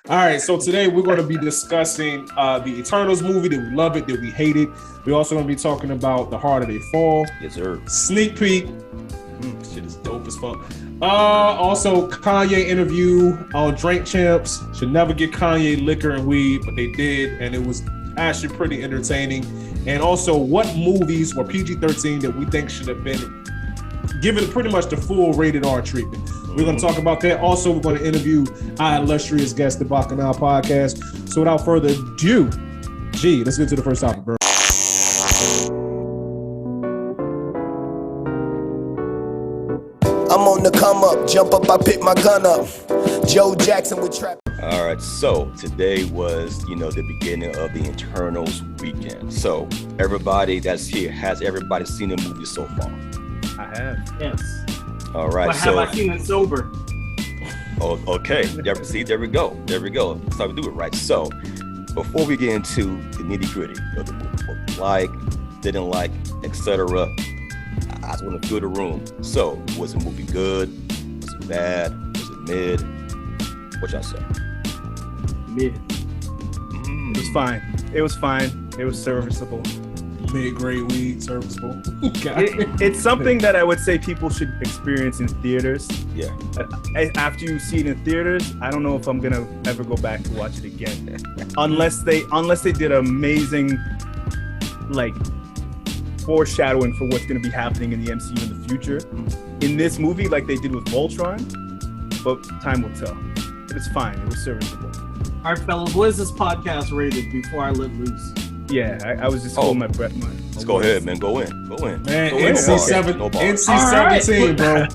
All right, so today we're going to be discussing the Eternals movie. Did we love it? Did we hate it? We're also going to be talking about The Harder They Fall. Yes, sir. Sneak peek. Shit is dope as fuck. Also, Kanye interview on Drink Champs. Should never get Kanye liquor and weed, but they did, and it was actually pretty entertaining. And also, what movies were PG-13 that we think should have been given pretty much the full rated R treatment? We're going to talk about that. Also, we're going to interview our illustrious guest, the Bacchanal Podcast. So without further ado, let's get to the first topic, bro. I'm on the come up, jump up, I pick my gun up. Joe Jackson with trap. All right, so today was, the beginning of the Eternals weekend. So everybody that's here, has everybody seen the movie so far? I have. Yes. All right, but have I seen it sober? Oh, okay. See, there we go. That's how we do it, right? So, before we get into the nitty gritty of the movie, what we like, didn't like, etc., I just want to fill the room. So, was the movie good? Was it bad? Was it mid? What y'all say? Mid. It was fine. It was serviceable. Mid-grade weed, serviceable. It's something that I would say people should experience in theaters. Yeah. After you see it in theaters, I don't know if I'm gonna ever go back to watch it again, unless they did amazing, like, foreshadowing for what's gonna be happening in the MCU in the future. In this movie, like they did with Voltron, but time will tell. But it's fine. It was serviceable. All right, fellas, what is this podcast rated before I let loose? Yeah, I was just holding my breath. Let's go ahead, man. Go in. Man, NC-17, bro.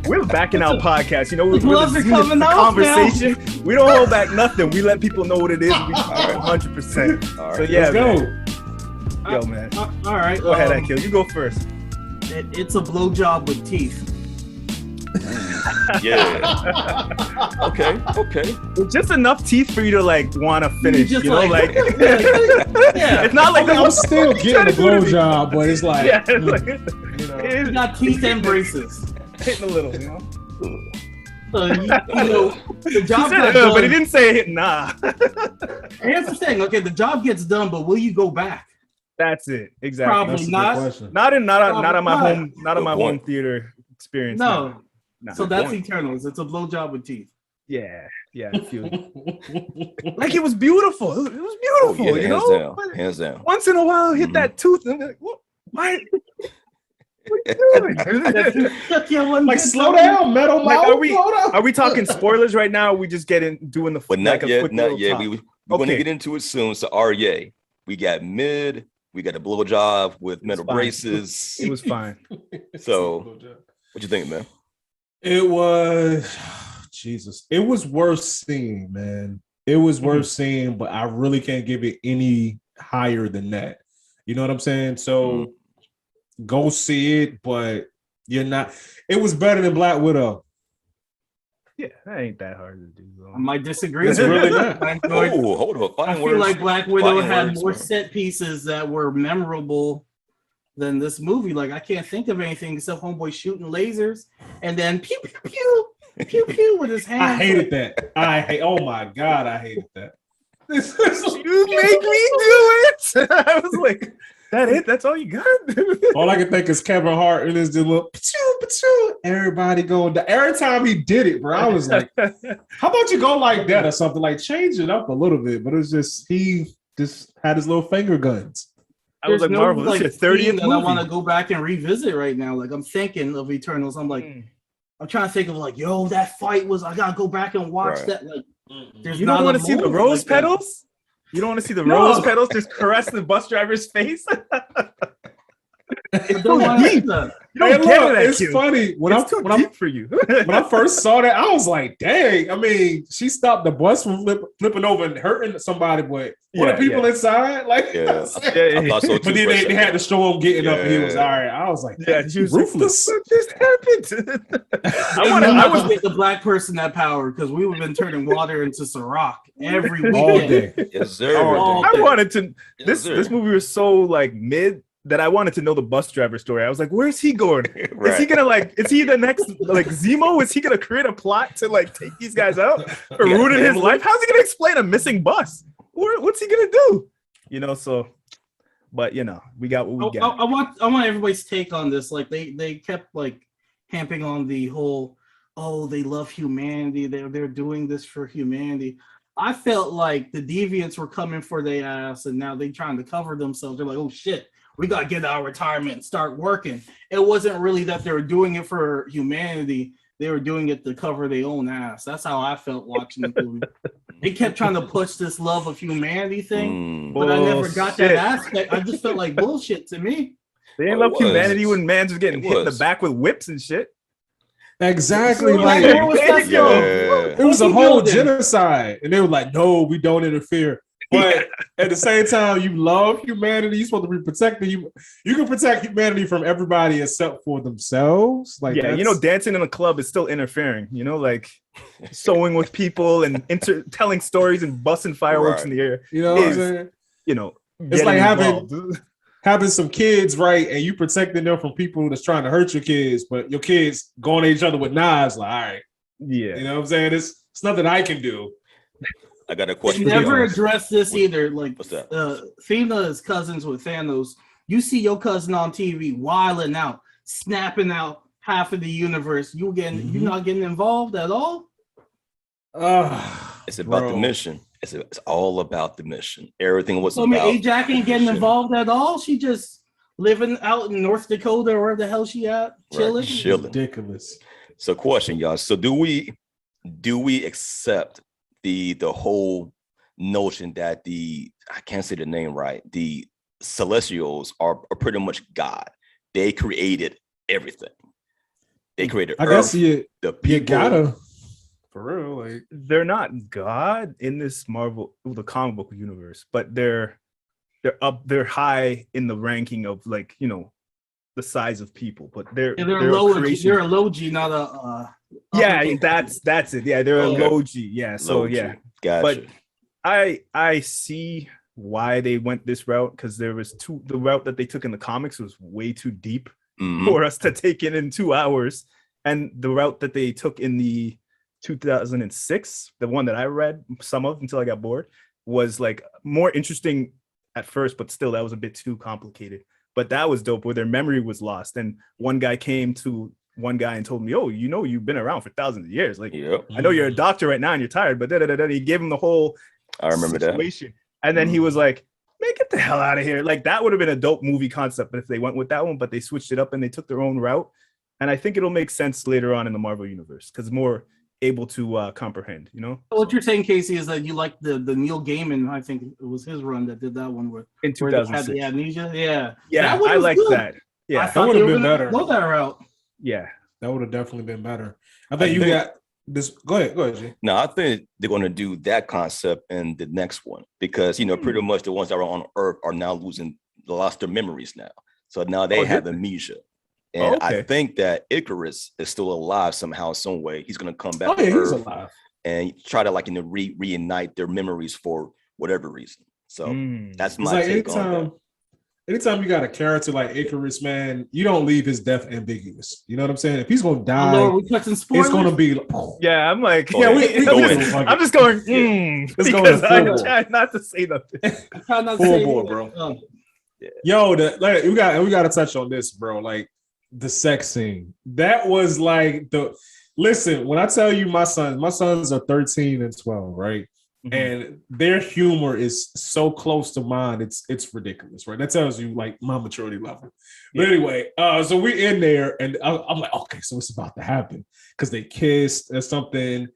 We're backing out podcasts. We're coming out conversation. Now. We don't hold back nothing. We let people know what it is. 100%. All right. So yeah, let's go. Yo, man. All right. Go ahead, Akil. You go first. It's a blowjob with teeth. Yeah. Okay. It's just enough teeth for you to want to finish. Yeah. It's not like I'm still getting a blowjob, but it's like, it's got teeth and braces. Hitting a little, So the job gets done. But But he didn't say hit. Nah. Here's the thing. Okay, the job gets done, but will you go back? That's it. Exactly. Probably not. Not on my home theater experience. No. No. So that's Eternals. It's a blowjob with teeth. Yeah. I feel like it was beautiful. It was beautiful. Hands down. Once in a while, hit that tooth and like, what? Why? What are you doing? Like, slow down, metal mouth. Are we talking spoilers right now? Or we just doing the? But not yet. We're okay. going to get into it soon. So RYA, we got mid. We got a blowjob with metal braces. It was fine. So, what you think, man? It was, Jesus. It was worth seeing, man. It was worth seeing, but I really can't give it any higher than that. You know what I'm saying? So go see it, but you're not. It was better than Black Widow. Yeah, that ain't that hard to do, bro. I might disagree. It's really not. Hold on. I feel like Black Widow had more set pieces that were memorable than this movie. Like, I can't think of anything except homeboy shooting lasers and then pew pew pew pew pew with his hands. I hated that. Oh my God, I hated that. You make me do it. I was like, that it? That's all you got? All I can think is Kevin Hart and his little pa-choo. Everybody going down. Every time he did it, bro, I was like, how about you go like that or something? Like, change it up a little bit. But it was just, he just had his little finger guns. I was like, Marvel, this is your 30th movie. I want to go back and revisit right now. Like, I'm thinking of Eternals. I'm like, I'm trying to think of that fight was, I got to go back and watch that. Like, you don't want to see the rose petals? You don't want to see the rose petals just caress the bus driver's face? It's too deep. It's funny when it's too deep for you. When I first saw that, I was like, "Dang!" I mean, she stopped the bus from flipping over and hurting somebody, but what the people inside? Like, I thought so too, but then they had to show him getting up, and he was all right. I was like, she was ruthless. What just happened? I want to get the black person that power because we would have been turning water into Ciroc every weekend. All day. Yes, sir. I wanted to. This movie was so like mid that I wanted to know the bus driver story. I was like, where's he going? Right. Is he gonna is he the next Zemo? Is he gonna create a plot to take these guys out or ruin his life? How's he gonna explain a missing bus? What's he gonna do? So, but we got what we got. I want everybody's take on this. They kept camping on the whole, they love humanity. They're doing this for humanity. I felt like the deviants were coming for their ass, and now they trying to cover themselves. They're like, oh shit, we got to get out of retirement and start working. It wasn't really that they were doing it for humanity. They were doing it to cover their own ass. That's how I felt watching the movie. They kept trying to push this love of humanity thing, but I never got that aspect. I just felt like bullshit to me. They ain't love humanity when man's was getting hit in the back with whips and shit. Exactly. It was a whole genocide. And they were like, no, we don't interfere. But at the same time, you love humanity. You're supposed to be protecting you. You can protect humanity from everybody except for themselves. Dancing in a club is still interfering, sewing with people and telling stories and busting fireworks in the air. You know what I'm saying? It's like having some kids, right? And you protecting them from people that's trying to hurt your kids, but your kids going at each other with knives, all right. Yeah. You know what I'm saying? It's nothing I can do. I got a question. They never addressed this either. What's that? Thena is cousins with Thanos. You see your cousin on TV wilding out, snapping out half of the universe. You're not getting involved at all? It's about the mission. It's all about the mission. Everything was about. Jack ain't getting involved at all. She just living out in North Dakota or where the hell she at, chilling. Chilling. Ridiculous. So, question, y'all. So, do we accept the whole notion that I can't say the name right, the Celestials are pretty much God? They created everything. They created Earth, the people. You gotta. For real, they're not God in this the comic book universe, but they're high in the ranking of the size of people, but they're low. They're a low G, not a that's it. Yeah, they're a low G. Yeah, so gotcha. But I see why they went this route, because the route that they took in the comics was way too deep for us to take it in 2 hours, and the route that they took in the 2006, the one that I read some of until I got bored, was more interesting at first, but still that was a bit too complicated. But that was dope, where their memory was lost, and one guy came to one guy and told me, "Oh, you've been around for thousands of years. I know you're a doctor right now and you're tired, but he gave him the whole situation. And then he was like, "Man, get the hell out of here!" That would have been a dope movie concept, but if they went with that one, but they switched it up and they took their own route, and I think it'll make sense later on in the Marvel universe because more able to comprehend, What you're saying, Casey, is that you like the Neil Gaiman, I think it was his run that did that one in 2006. Had the amnesia. Yeah, I like that. Yeah, I thought would have been better. Go that route. Yeah, that would have definitely been better. I think you got this. Go ahead, Jay. No, I think they're going to do that concept in the next one because pretty much the ones that are on Earth are now lost their memories now. So now they have amnesia. And I think that Icarus is still alive somehow, some way. He's going to come back to Earth and try to reunite their memories for whatever reason. So that's my take on that. Anytime you got a character like Icarus, man, you don't leave his death ambiguous. You know what I'm saying? If he's going to die, it's going to be. Yeah, I'm like, I'm just going. Because I'm trying not to say nothing. Full board, bro. Yo, we got to touch on this, bro. The sex scene. That was listen, when I tell you my sons are 13 and 12, right? Mm-hmm. And their humor is so close to mine, it's ridiculous, right? That tells you my maturity level. Yeah. But anyway, so we're in there and I'm like, okay, so it's about to happen because they kissed or something.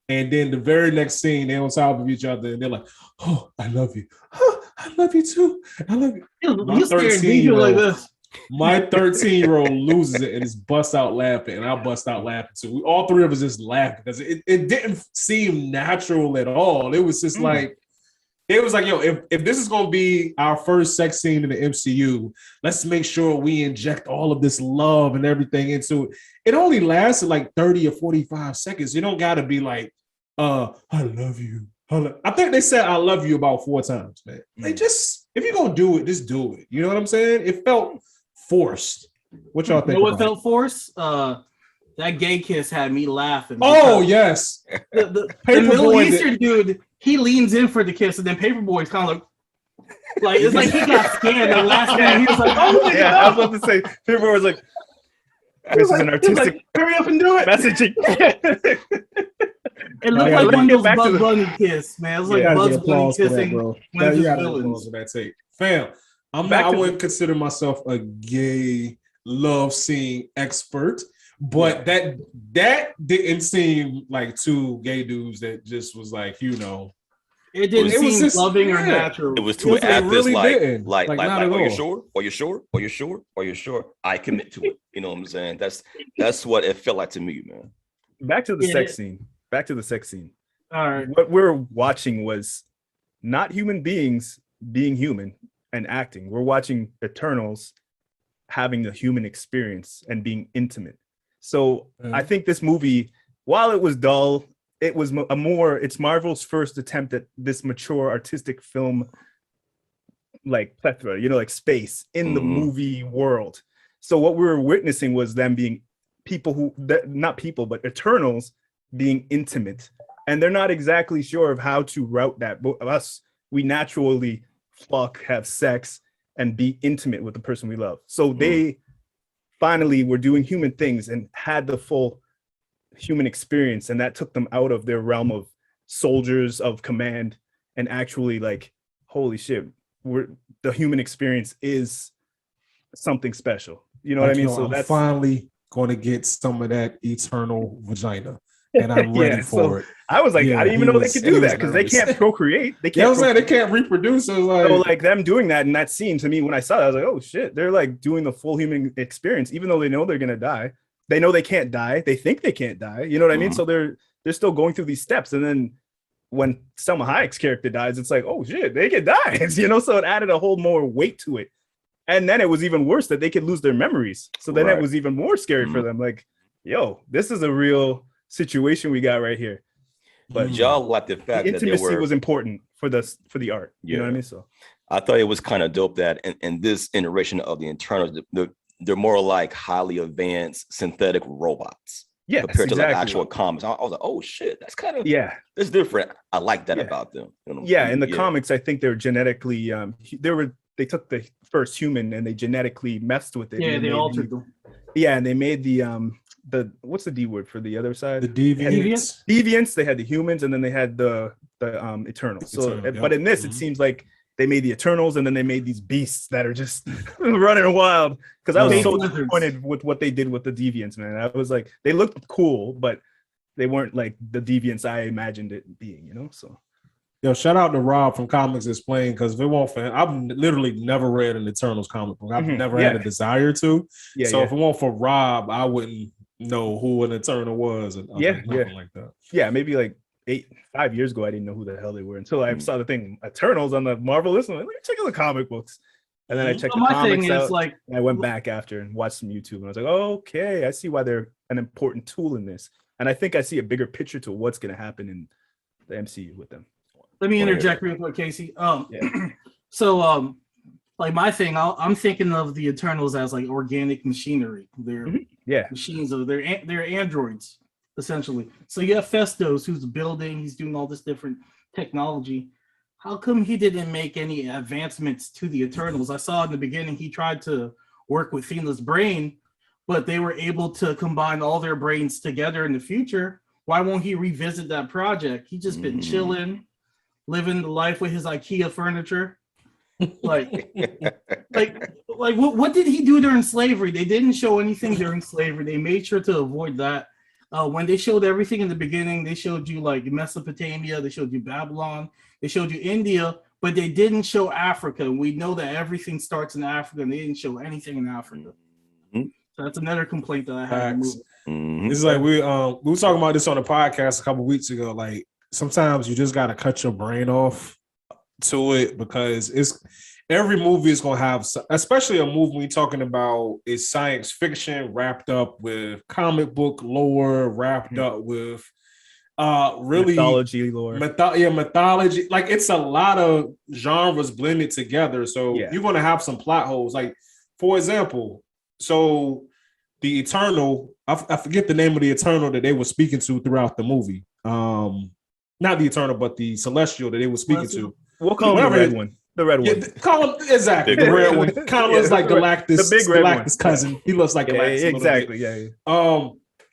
And then the very next scene, they're on top of each other and they're like, "Oh, I love you. Oh, I love you too. I love you." You scared me like this. My 13-year-old loses it and just busts out laughing, and I bust out laughing too. All three of us just laughed because it didn't seem natural at all. It was just yo, if this is gonna be our first sex scene in the MCU, let's make sure we inject all of this love and everything into it. It only lasted 30 or 45 seconds. You don't gotta be I love you. I think they said I love you about 4 times, man. if you're gonna do it, just do it. You know what I'm saying? It felt forced. What y'all think? You know what felt forced? That gay kiss had me laughing. Oh yes, the Middle Eastern dude, he leans in for the kiss, and then Paperboy's kind of like it's like he got scared. The last minute, he was like, "Oh yeah, no. I was about to say, Paperboy was like, "This is an artistic like, hurry up and do it." messaging." It looked like one of those Bugs Bunny kiss, man. It was like Bugs Bunny kissing one of his villains. That tape, fam. I wouldn't consider myself a gay love scene expert, but that didn't seem like two gay dudes that just was like, you know. It didn't seem just, loving or natural. It was two actors really like, are you sure? Are you sure? Are you sure? Are you sure? I commit to it. You know what I'm saying? That's what it felt like to me, man. Back to the sex scene. All right. What we're watching was not human beings being human and acting. We're watching Eternals having the human experience and being intimate. So I think this movie, while it was dull, it was it's Marvel's first attempt at this mature artistic film, like plethora, like space in the movie world. So what we were witnessing was them being not people, but Eternals being intimate. And they're not exactly sure of how to route that. But us, we naturally fuck, have sex, and be intimate with the person we love. So they finally were doing human things and had the full human experience, and that took them out of their realm of soldiers of command and actually like, holy shit, the human experience is something special. You know what I mean? So that's finally going to get some of that eternal vagina, and I'm ready for it. I was like, I didn't even know they could do that because they can't procreate. They can't. They can't reproduce. So like them doing that in that scene, to me, when I saw that, I was like, oh shit, they're like doing the full human experience, even though they know they're gonna die. They know they can't die. They think they can't die. You know what I mean? So they're still going through these steps. And then when Selma Hayek's character dies, it's like, oh shit, they can die. So it added a whole more weight to it. And then it was even worse that they could lose their memories. So then it was even more scary for them. Like, yo, this is a real situation we got right here. But y'all like the fact the intimacy was important for the art. You know what I mean? So I thought it was kind of dope that in this iteration of the Eternals, they're more like highly advanced synthetic robots. Yeah, compared to like actual comics. I was like, oh shit, that's kind of that's different. I like that about them. In the comics, I think they're genetically they took the first human and they genetically messed with it. Yeah, they altered them. Yeah, and they made the what's the D word for the other side? The deviants. Deviants. They had the humans, and then they had the Eternals. But in this, it seems like they made the Eternals, and then they made these beasts that are just running wild. Because I was so disappointed with what they did with the Deviants, man. I was like, they looked cool, but they weren't like the Deviants I imagined it being, So, yo, shout out to Rob from Comics Explained, because if it won't for him, I've literally never read an Eternals comic book. I've never had a desire to. If it won't for Rob, I wouldn't know who an Eternal was, and nothing like that. Yeah, maybe like 5 years ago, I didn't know who the hell they were until I saw the thing Eternals on the Marvel list. I'm like, let me check out the comic books. And then I checked the comics out. And I went back after and watched some YouTube, and I was like, oh, okay, I see why they're an important tool in this. And I think I see a bigger picture to what's going to happen in the MCU with them. Let me interject real quick, Casey. So, like my thing, I'm thinking of the Eternals as like organic machinery. They're machines they're androids. Essentially. So you have Festos, who's building, he's doing all this different technology. How come he didn't make any advancements to the Eternals? I saw in the beginning he tried to work with Thena's brain, but they were able to combine all their brains together in the future. Why won't he revisit that project? He just been chilling, living the life with his IKEA furniture. Like what did he do during slavery? They didn't show anything during slavery. They made sure to avoid that. When they showed everything in the beginning, they showed you like Mesopotamia, they showed you Babylon, they showed you India, but they didn't show Africa. We know that everything starts in Africa, and they didn't show anything in Africa. So that's another complaint that I have. This is like we were talking about this on a podcast a couple of weeks ago. Like sometimes you just got to cut your brain off to it, because every movie is going to have, especially a movie we're talking about is science fiction wrapped up with comic book lore, wrapped up with really mythology lore. Mythology. Like it's a lot of genres blended together. So you're gonna have some plot holes. Like, for example, so the Eternal, I forget the name of the Eternal that they were speaking to throughout the movie. Not the Eternal, but the Celestial that they were speaking to. We'll call him the red one. The red one. Call him exactly the red one. Kind of looks like Galactus. The big red Galactus cousin. Yeah. He looks like Galactus. Exactly. Yeah.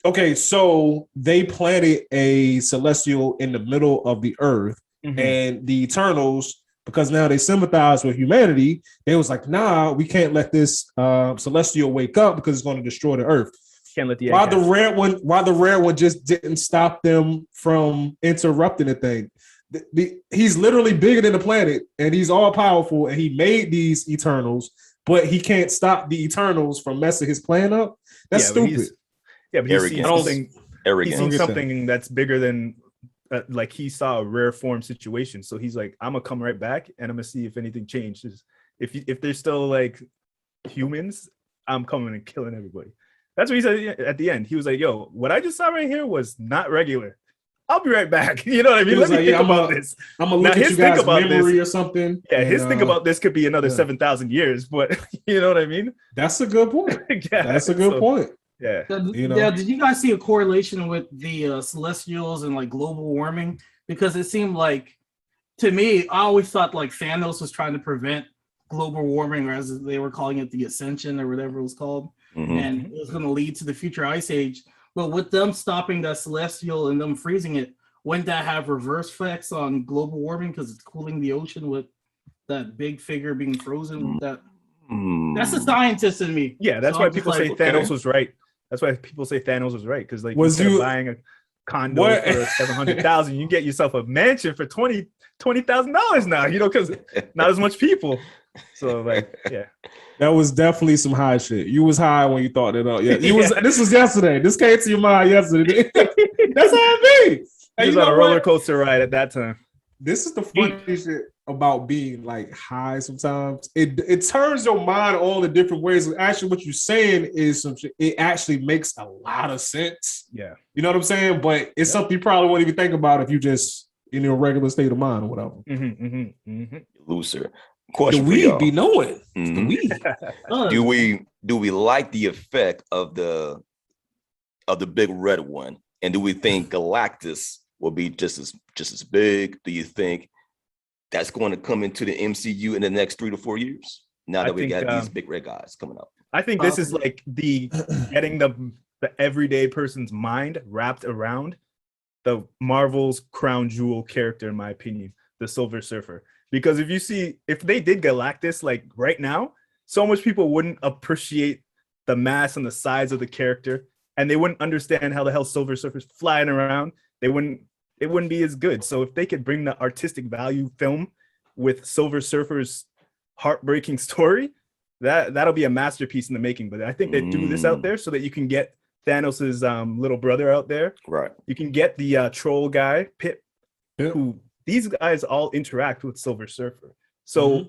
Okay, so they planted a Celestial in the middle of the Earth, and the Eternals, because now they sympathize with humanity, they was like, nah, we can't let this Celestial wake up because it's going to destroy the Earth. Can't let the the red one just didn't stop them from interrupting the thing. He's literally bigger than the planet, and he's all powerful, and he made these Eternals, but he can't stop the Eternals from messing his plan up. That's stupid. But he's seen something that's bigger than like he saw a rare form situation. So he's like, I'm gonna come right back and I'm gonna see if anything changes. If they're still like humans, I'm coming and killing everybody. That's what he said at the end. He was like, yo, what I just saw right here was not regular. I'll be right back. You know what I mean? Let me think about this. I'm gonna look at you guys' memory or something. Yeah, his think about this could be another 7,000 years, but you know what I mean? That's a good point. That's a good point. Yeah. Did you guys see a correlation with the Celestials and like global warming? Because it seemed like, to me, I always thought like Thanos was trying to prevent global warming, or as they were calling it, the Ascension or whatever it was called, and it was going to lead to the future ice age. But with them stopping that Celestial and them freezing it, wouldn't that have reverse effects on global warming because it's cooling the ocean with that big figure being frozen? That's a scientist in me. Yeah, that's why people say Thanos was right. That's why people say Thanos was right, because like instead of buying a condo for $700,000, you get yourself a mansion for $20,000 now. You know, because not as much people. So like, yeah, that was definitely some high shit. You was high when you thought it up. Yeah, This was yesterday. This came to your mind yesterday. That's how it be. He was on a roller coaster ride at that time. This is the funny shit about being like high. Sometimes it turns your mind all the different ways. Actually, what you're saying is some shit. It actually makes a lot of sense. Yeah, you know what I'm saying. But it's something you probably wouldn't even think about if you just in your regular state of mind or whatever. Loser. Question do we be knowing? Do we like the effect of the big red one, and do we think Galactus will be just as big? Do you think that's going to come into the MCU in the next 3 to 4 years? Now that we got these big red guys coming up, I think this is like the getting the everyday person's mind wrapped around the Marvel's crown jewel character, in my opinion, the Silver Surfer. Because if they did Galactus like right now, so much people wouldn't appreciate the mass and the size of the character, and they wouldn't understand how the hell Silver Surfer's flying around. It wouldn't be as good. So if they could bring the artistic value film with Silver Surfer's heartbreaking story, that'll be a masterpiece in the making. But I think they do this out there so that you can get Thanos's little brother out there. Right. You can get the troll guy, Pip, who these guys all interact with Silver Surfer. So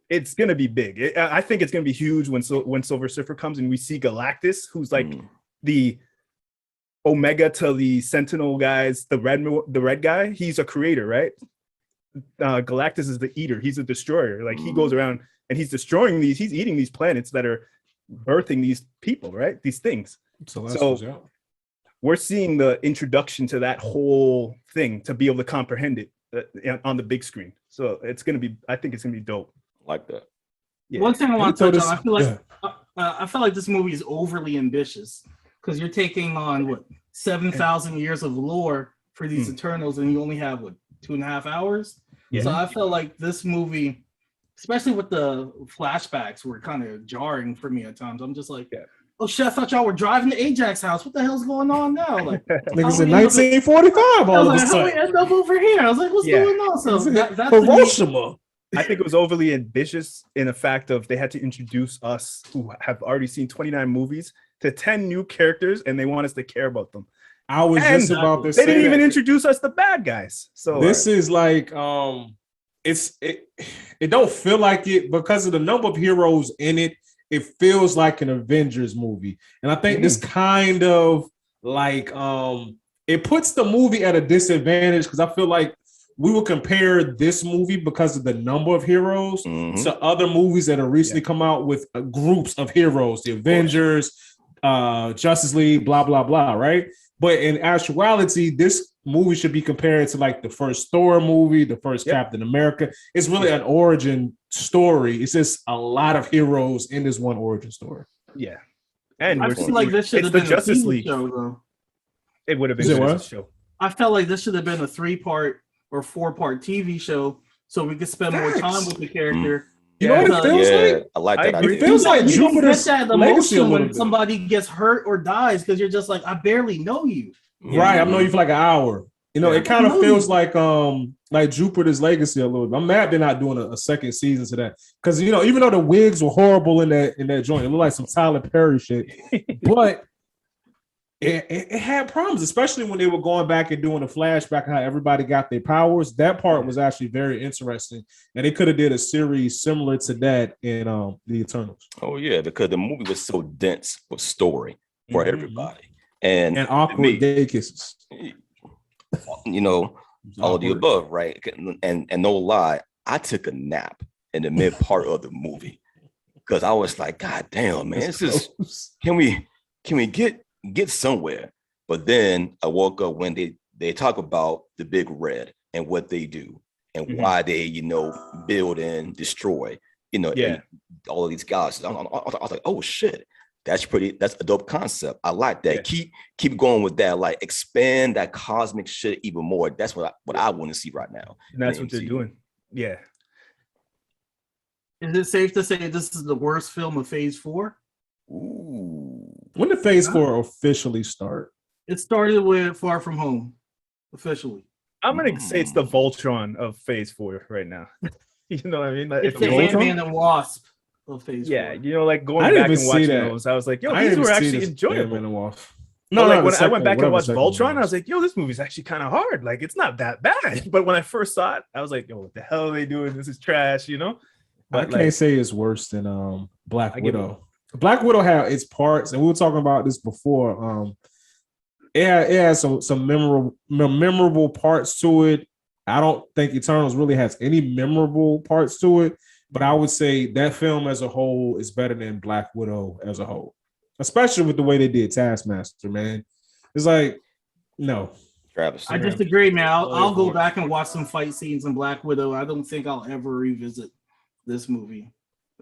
it's going to be big. I think it's going to be huge when Silver Surfer comes and we see Galactus, who's like the Omega to the Sentinel guys, the red guy. He's a creator, right? Galactus is the eater. He's a destroyer. Like he goes around and he's destroying he's eating these planets that are birthing these people, right? These things. So we're seeing the introduction to that whole thing to be able to comprehend it on the big screen. So it's going to be, I think it's going to be dope. Like that. Yeah. One thing I want to touch on, I feel like this movie is overly ambitious because you're taking on 7,000 years of lore for these Eternals, and you only have 2.5 hours. Yeah. So I felt like this movie, especially with the flashbacks, were kind of jarring for me at times. I'm just like, oh shit, I thought y'all were driving to Ajax house. What the hell's going on now? Like, niggas in 1945 all of a sudden. How we end up over here? I was like, what's going on? So that's Hiroshima. I think it was overly ambitious in the fact of they had to introduce us who have already seen 29 movies to 10 new characters, and they want us to care about them. I was just about to say they didn't even introduce us the bad guys. So this is like it don't feel like it because of the number of heroes in it. It feels like an Avengers movie, and I think this kind of like it puts the movie at a disadvantage because I feel like we will compare this movie because of the number of heroes to other movies that have recently come out with groups of heroes, the Avengers, Justice League, blah, blah, blah, right? But in actuality, this movie should be compared to like the first Thor movie, the first Captain America. It's really an origin story. It's just a lot of heroes in this one origin story. Yeah. And I feel like this should have been a TV show, though. It would have been a show. I felt like this should have been a 3-part or 4-part TV show so we could spend more time with the character. You know what it feels like? I like that. It feels like Jupiter's legacy when somebody gets hurt or dies because you're just like, I barely know you. Right, I've known you for like an hour. You know, it kind of feels like Jupiter's legacy a little bit. I'm mad they're not doing a second season to that because you know, even though the wigs were horrible in that joint, it looked like some Tyler Perry shit, but. It had problems, especially when they were going back and doing a flashback of how everybody got their powers. That part was actually very interesting, and they could have did a series similar to that in the Eternals. Oh yeah, because the movie was so dense with story for everybody, and awkward gay kisses. You know, all of the above, right? And no lie, I took a nap in the mid part of the movie because I was like, God damn, man, this is can we get somewhere. But then I woke up when they talk about the Big Red and what they do and why they, you know, build and destroy, you know, all of these guys. I was like, oh shit, that's a dope concept. I like that. Keep going with that, like expand that cosmic shit even more. That's what I want to see right now. And that's what they're doing. Yeah. Is it safe to say this is the worst film of Phase 4? Ooh. When did Phase 4 officially start? It started with Far From Home, officially. I'm gonna say it's the Voltron of Phase 4 right now. You know what I mean? Like, it's the Ant-Man and Wasp of Phase 4. Yeah, you know, like going back and watching those, I was like, yo, these were actually enjoyable. No, like when I went back and watched Voltron, I was like, yo, this movie's actually kind of hard. Like, it's not that bad. But when I first saw it, I was like, yo, what the hell are they doing? This is trash, you know? But I can't say it's worse than Black Widow. Black Widow had its parts, and we were talking about this before. It has some memorable parts to it. I don't think Eternals really has any memorable parts to it, but I would say that film as a whole is better than Black Widow as a whole, especially with the way they did Taskmaster, man. It's like, no. Travis, I disagree, man. I'll go back and watch some fight scenes in Black Widow. I don't think I'll ever revisit this movie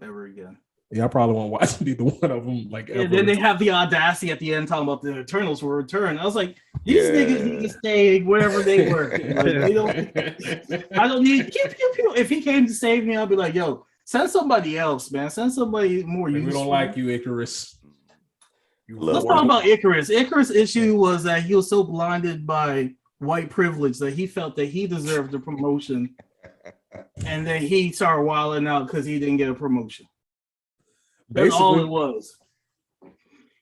ever again. Yeah, I probably won't watch either one of them. Like, and then they have the audacity at the end talking about the Eternals will return. I was like, these niggas need to stay wherever they were. Like, I don't need pew, pew, pew. If he came to save me, I'll be like, yo, send somebody else, man. Send somebody more useful. We don't like you, Icarus. Let's talk about Icarus. Icarus' issue was that he was so blinded by white privilege that he felt that he deserved the promotion, and then he started wilding out because he didn't get a promotion. That's all it was.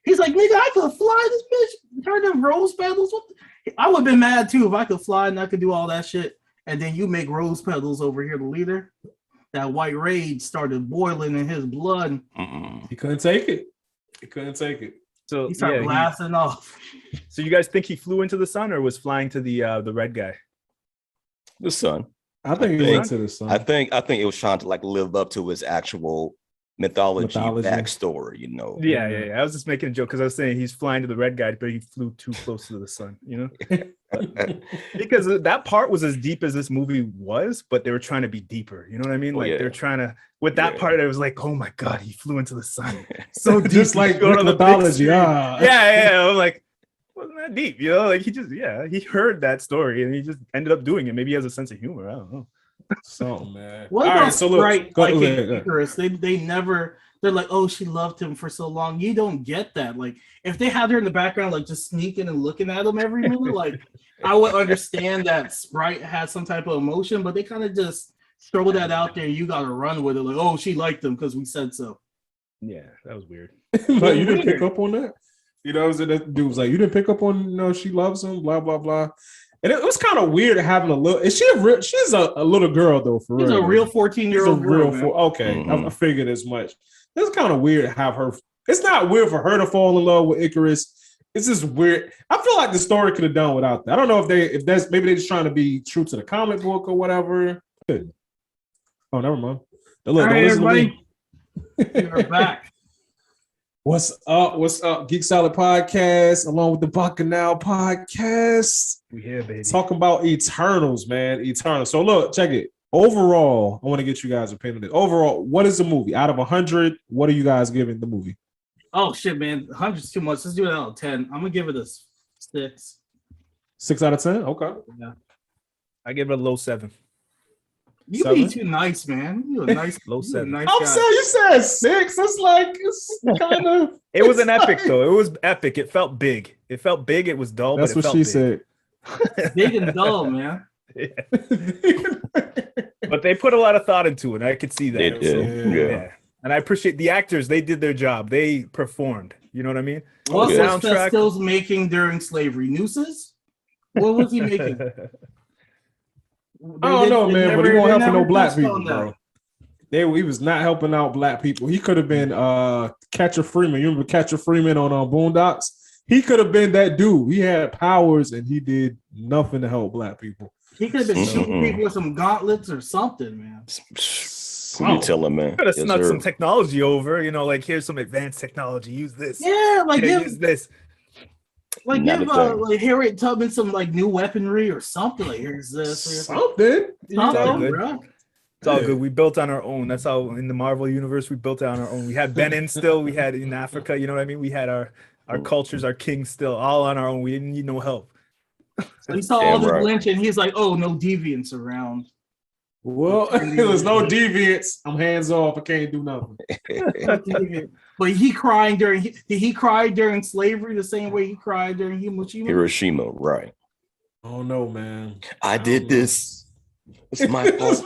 He's like, nigga, I could fly this bitch, turn them rose petals. I would have been mad too if I could fly and I could do all that shit. And then you make rose petals over here, the leader. That white rage started boiling in his blood. He couldn't take it. So he started blasting off. So you guys think he flew into the sun or was flying to the red guy? The sun. I think he went to the sun. I think it was trying to like live up to his actual mythology backstory, you know. Yeah. I was just making a joke because I was saying he's flying to the red guy, but he flew too close to the sun, you know. Because that part was as deep as this movie was, but they were trying to be deeper. You know what I mean? Like they're trying to. With that part, it was like, oh my god, he flew into the sun. So deep, just like going on the mythology. Yeah. I'm like, wasn't that deep? You know, like he heard that story and he just ended up doing it. Maybe he has a sense of humor. I don't know. Something, man. What about Sprite? Like Icarus, they never. They're like, oh, she loved him for so long. You don't get that. Like, if they had her in the background, like just sneaking and looking at him every minute, like I would understand that Sprite had some type of emotion, but they kind of just throw that out there. And you got to run with it. Like, oh, she liked him because we said so. Yeah, that was weird. But you didn't pick up on that. You know, that dude was like, you didn't pick up on, you know, she loves him, blah blah blah. And it was kind of weird having a little. Is she she's a little girl though, for real. She's a real 14-year-old girl. Okay, I figured as much. It's kind of weird to have her. It's not weird for her to fall in love with Icarus. It's just weird. I feel like the story could have done without that. I don't know if that's maybe they're just trying to be true to the comic book or whatever. Good. Oh, never mind. Look, all right, don't listen everybody. to me. We're back. What's up? What's up? Geek Salad Podcast, along with the Bacchanal Podcast. We here, baby. Talking about Eternals, man. Eternals. So look, check it. Overall, I want to get you guys' opinion on it. Overall, what is the movie? Out of 100, what are you guys giving the movie? Oh shit, man. 100's too much. Let's do it out of 10. I'm gonna give it a 6. 6 out of 10? Okay. Yeah. I give it a low 7. You be too nice, man. You a nice Low 7. Nice I'm guy. saying you said 6. It's kind of. It was an epic though. It was epic. It felt big. It felt big. It was dull. That's but it what felt she big. said. Big and dull, man. But they put a lot of thought into it. I could see that. They did. Yeah. And I appreciate the actors. They did their job. They performed. You know what I mean? What was Soundtrack. Stills making during slavery? Nooses? What was he making? I don't know, man, but he won't help no black people, bro. He was not helping out black people. He could have been Catcher Freeman. You remember Catcher Freeman on Boondocks? He could have been that dude. He had powers and he did nothing to help black people. He could have been shooting people with some gauntlets or something, man. Who you telling, man? Could have snuck some technology over, you know, like here's some advanced technology. Use this. Yeah, like use this. Like give like Harriet Tubman some like new weaponry or something. Like here's this or something. Bro. It's all good. We built on our own. That's how in the Marvel universe we built on our own. We had Benin still. We had in Africa. You know what I mean? We had our cultures, our kings still, all on our own. We didn't need no help. So he saw all this lynch and he's like, "Oh, no deviants around." Well, there's no deviants. I'm hands off. I can't do nothing. But he crying during did he cry during slavery the same way he cried during Hiroshima, right? Oh no, man. I did this. It's my fault.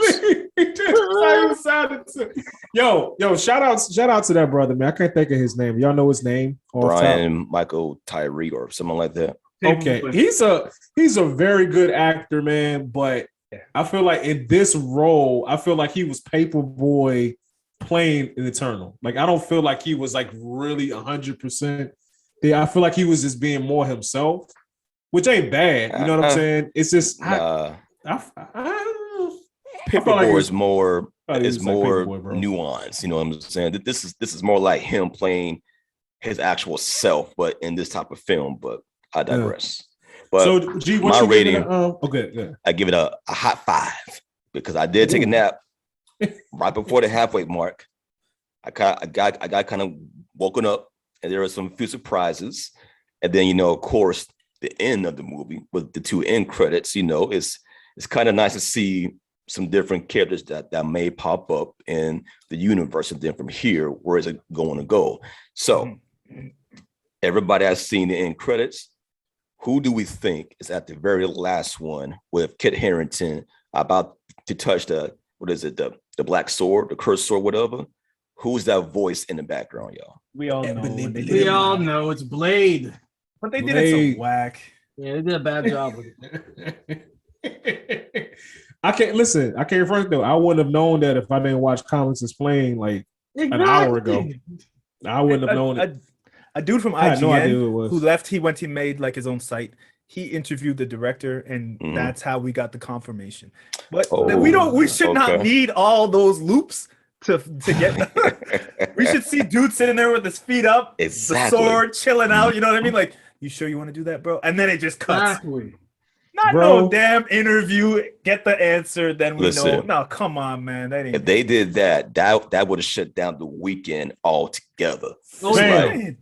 Yo, shout out to that brother, man. I can't think of his name. Y'all know his name? Brian Michael Tyree or something like that. Okay. He's a very good actor, man, but I feel like in this role, I feel like he was Paperboy playing an Eternal. Like I don't feel like he was like really 100%. I feel like he was just being more himself, which ain't bad. You know what I'm saying? It's just Paperboy is more nuanced. You know what I'm saying? This is more like him playing his actual self, but in this type of film. But I digress. But so, G, what's my your rating? Okay. I give it a hot 5 because I did take a nap right before the halfway mark. I got kind of woken up, and there were some few surprises. And then, you know, of course, the end of the movie with the 2 end credits. You know, it's kind of nice to see some different characters that may pop up in the universe, and then from here, where is it going to go? So, everybody has seen the end credits. Who do we think is at the very last one with Kit Harington about to touch the black sword, the cursed sword, whatever? Who's that voice in the background, y'all? We all know. We all know it's Blade. But they did it so whack. Yeah, they did a bad job with it. I can't front though. I wouldn't have known that if I didn't watch Comics Explained like an hour ago. I wouldn't have known it. A dude from IGN who left, he made like his own site. He interviewed the director, and that's how we got the confirmation. But we should not need all those loops to get. We should see dude sitting there with his feet up, the sword chilling out. You know what I mean? Like, you sure you want to do that, bro? And then it just cuts. Exactly. Not no damn interview. Get the answer, then we know. No, come on, man. If they did that would have shut down the weekend altogether. Oh, man.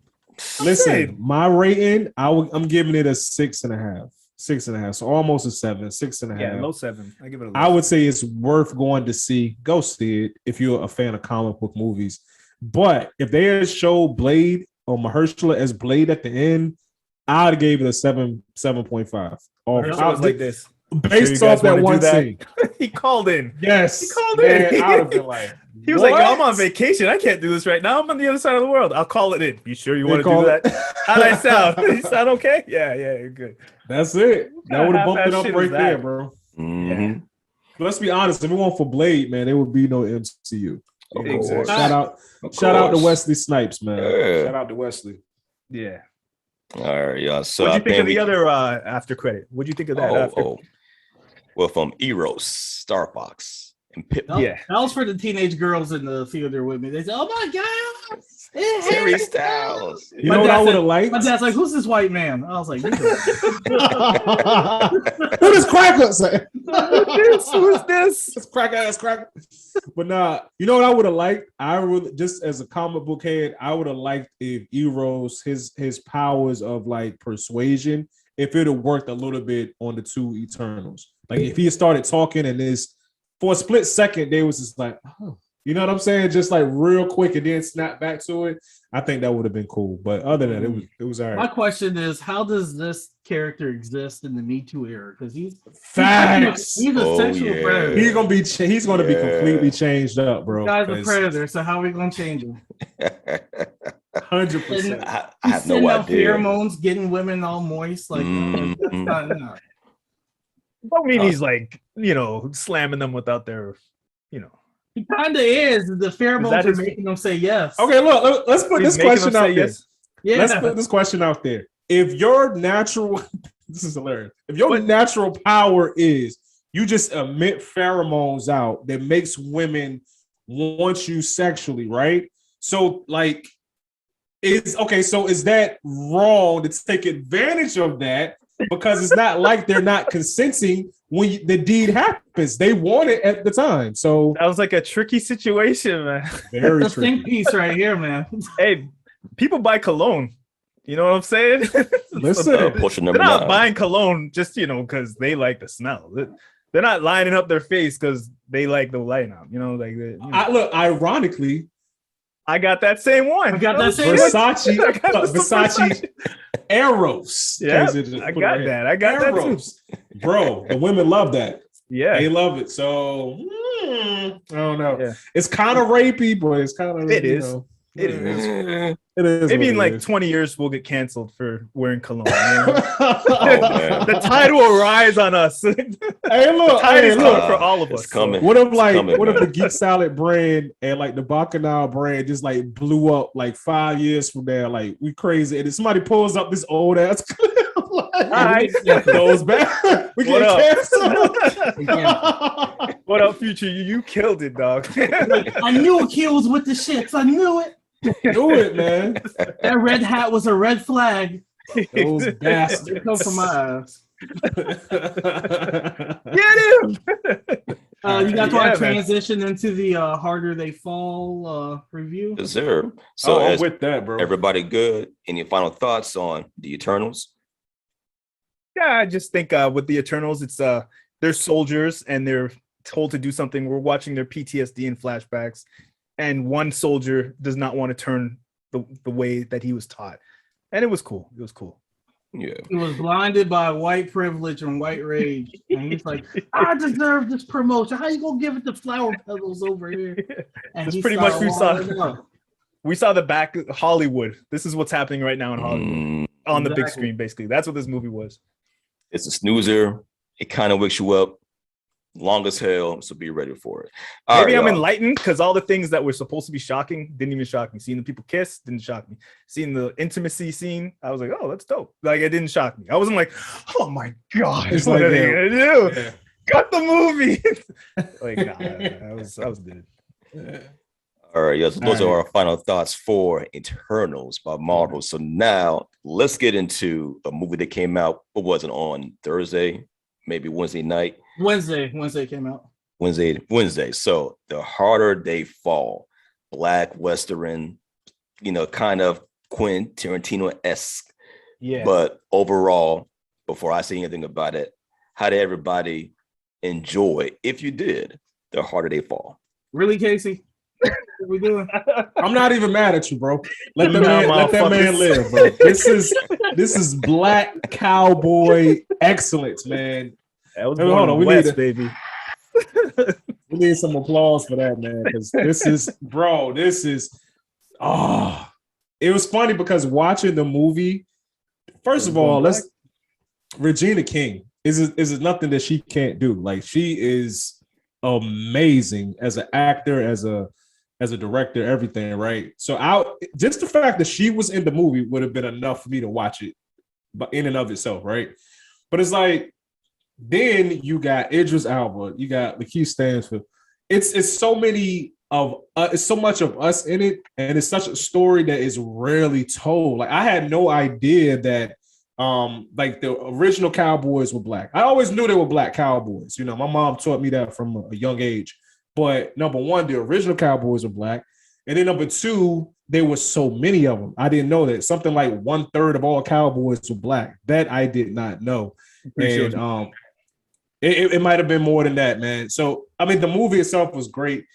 Listen, my rating, I'm giving it a 6.5. 6.5. So almost a 7, 6.5. Yeah, low 7. I give it a low I would say it's worth going to see. Go see it if you're a fan of comic book movies. But if they had showed Blade or Mahershala as Blade at the end, I'd gave it a 7.5. Like this. Based off that one scene. He called in. Yes. He called in. I would have been like, he was like, I'm on vacation. I can't do this right now. I'm on the other side of the world. I'll call it in. You sure you want to do that? How'd I sound? You sound okay? Yeah, you're good. That's it. That would have bumped it up right there, bro. Mm-hmm. Yeah. But let's be honest. If it weren't for Blade, man, there would be no MCU. Exactly. Shout out to Wesley Snipes, man. Yeah. Shout out to Wesley. Yeah. All right, yeah. So What'd you think of the other after credit? What'd you think of that? Well, from Eros, Star Fox, and Pip. That was for the teenage girls in the theater with me. They said, "Oh my god, it's Harry Styles." You know what I would have liked? My dad's like, "Who's this white man?" I was like, "Who does Cracker say? Who's this? It's Cracker. But nah, you know what I would have liked? I would, just as a comic book head, I would have liked if Eros, his powers of like persuasion, if it had worked a little bit on the two Eternals. Like if he had started talking and this for a split second, they was just like, oh, you know what I'm saying? Just like real quick and then snap back to it. I think that would have been cool. But other than that, it was all right. My question is, how does this character exist in the Me Too era? Because he's facts. He's a sexual predator. He's gonna be completely changed up, bro. The guy's a predator. So how are we gonna change him? 100%. I have no idea. Pheromones getting women all moist, like that's not. I mean, he's like, slamming them without their, He kind of is. The pheromones are making them say yes. Okay, look, let's put this question out there. Yes? Yeah. Let's put this question out there. If your natural, this is hilarious. If your natural power is you just emit pheromones out that makes women want you sexually, right? So, like, is that wrong to take advantage of that? Because it's not like they're not consenting when the deed happens. They want it at the time. So that was like a tricky situation, man. Very tricky. Think piece right here, man. Hey, people buy cologne. You know what I'm saying? Listen, they're not buying cologne just because they like the smell. They're not lining up their face because they like the light up. Look, ironically, I got that same one. Versace Eros. Yeah, I got that. I got Eros. That too. Bro, the women love that. Yeah. They love it. So, I don't know. Yeah. It's kind of rapey, but it's kind of... It is. It is. Maybe in like 20 years we'll get canceled for wearing cologne. The tide will rise on us. Hey, look, the tide is coming for all of us. Coming. What if the Geek Salad brand and like the Bacchanal brand just like blew up like 5 years from there? Like we crazy, and if somebody pulls up this old ass clip, goes back. We get canceled. What up, Future? You killed it, dog. I knew Akil was with the shits. I knew it. Do it, man. That red hat was a red flag. Those bastards. They come from my ass. Get him. You guys want to transition into the Harder They Fall review? Yes, sir. So I'm with that, bro. Everybody good? Any final thoughts on the Eternals? Yeah, I just think with the Eternals, it's they're soldiers and they're told to do something. We're watching their PTSD and flashbacks, and one soldier does not want to turn the way that he was taught, and it was cool. It was cool. Yeah, he was blinded by white privilege and white rage, and he's like, "I deserve this promotion. How you gonna give it to flower petals over here?" And that's pretty much we saw the back of Hollywood. This is what's happening right now in Hollywood on the big screen. Basically, that's what this movie was. It's a snoozer. It kind of wakes you up. Long as hell, so be ready for it. Maybe I'm enlightened because all the things that were supposed to be shocking didn't even shock me. Seeing the people kiss didn't shock me. Seeing the intimacy scene, I was like, "Oh, that's dope." Like it didn't shock me. I wasn't like, "Oh my god, what are they gonna do?" Yeah. Cut the movie. Like, nah, I was good. Yeah. All right, yes, those are our final thoughts for Eternals by Marvel. So now let's get into a movie that came out. What was it, on Thursday? Maybe Wednesday night. Wednesday came out. Wednesday. So The Harder They Fall, Black Western, kind of Quentin Tarantino-esque. Yeah. But overall, before I say anything about it, how did everybody enjoy, if you did, The Harder They Fall? Really, Casey? What we doing? I'm not even mad at you, bro. Let that man live, bro. This is black cowboy excellence, man. That was hold on, baby. We need some applause for that, man. Because this is it was funny because watching the movie, first of all, Regina King is nothing that she can't do. Like she is amazing as an actor, as a director, everything, right? So just the fact that she was in the movie would have been enough for me to watch it but in and of itself, right? But it's like then you got Idris Elba, you got Lakeith Stanfield. It's so many of it's so much of us in it, and it's such a story that is rarely told. Like I had no idea that like the original cowboys were black. I always knew they were black cowboys. You know, my mom taught me that from a young age. But number one, the original cowboys were black. And then number two, there were so many of them. I didn't know that. Something like 1/3 of all cowboys were black. That I did not know. And it might have been more than that, man. So I mean, the movie itself was great.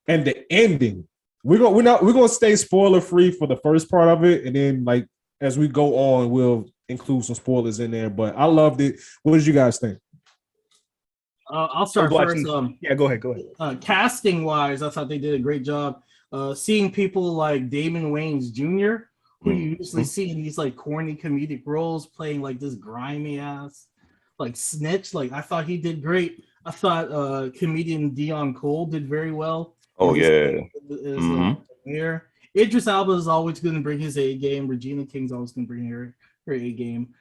And the ending, we're gonna stay spoiler free for the first part of it. And then like as we go on, we'll include some spoilers in there, but I loved it. What did you guys think? I'll start first. Yeah, go ahead. Casting wise, I thought they did a great job. Seeing people like Damon Wayans Jr., who you usually see in these like corny comedic roles, playing like this grimy ass like snitch. Like I thought he did great. I thought comedian Dion Cole did very well. Oh yeah. Here, Idris Elba is always going to bring his A game. Regina King's always going to bring her A game.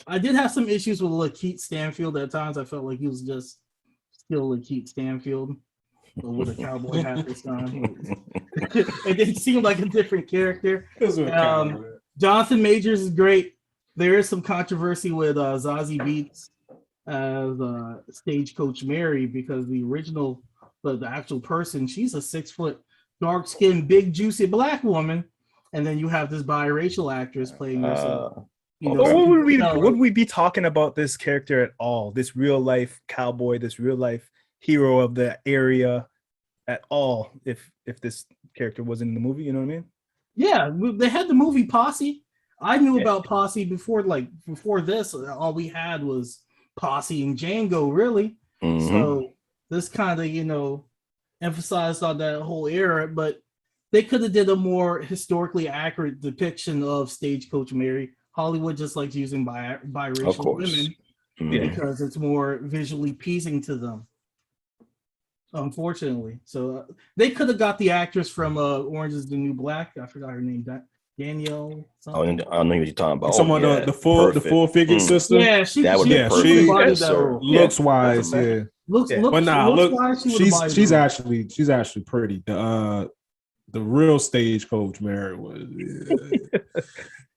I did have some issues with Lakeith Stanfield at times. I felt like he was just still Lakeith Stanfield, but with a cowboy hat this time. It didn't seem like a different character. Jonathan Majors is great. There is some controversy with Zazie Beetz as Stagecoach Mary because the original, the actual person, she's a 6-foot, dark-skinned, big, juicy black woman, and then you have this biracial actress playing herself. What would we be talking about this character at all? This real life cowboy, this real life hero of the area at all? If this character wasn't in the movie, you know what I mean? Yeah, they had the movie Posse. I knew about Posse before this. All we had was Posse and Django, really. So this kind of emphasized on that whole era, but they could have did a more historically accurate depiction of Stagecoach Mary. Hollywood just likes using biracial women because it's more visually pleasing to them, unfortunately. So they could have got the actress from Orange is the New Black. I forgot her name. Danielle. Something. I know what you're talking about. Someone the full figure sister. Yeah, that would be perfect. Looks wise, yeah. She's actually pretty. The real Stagecoach Mary was.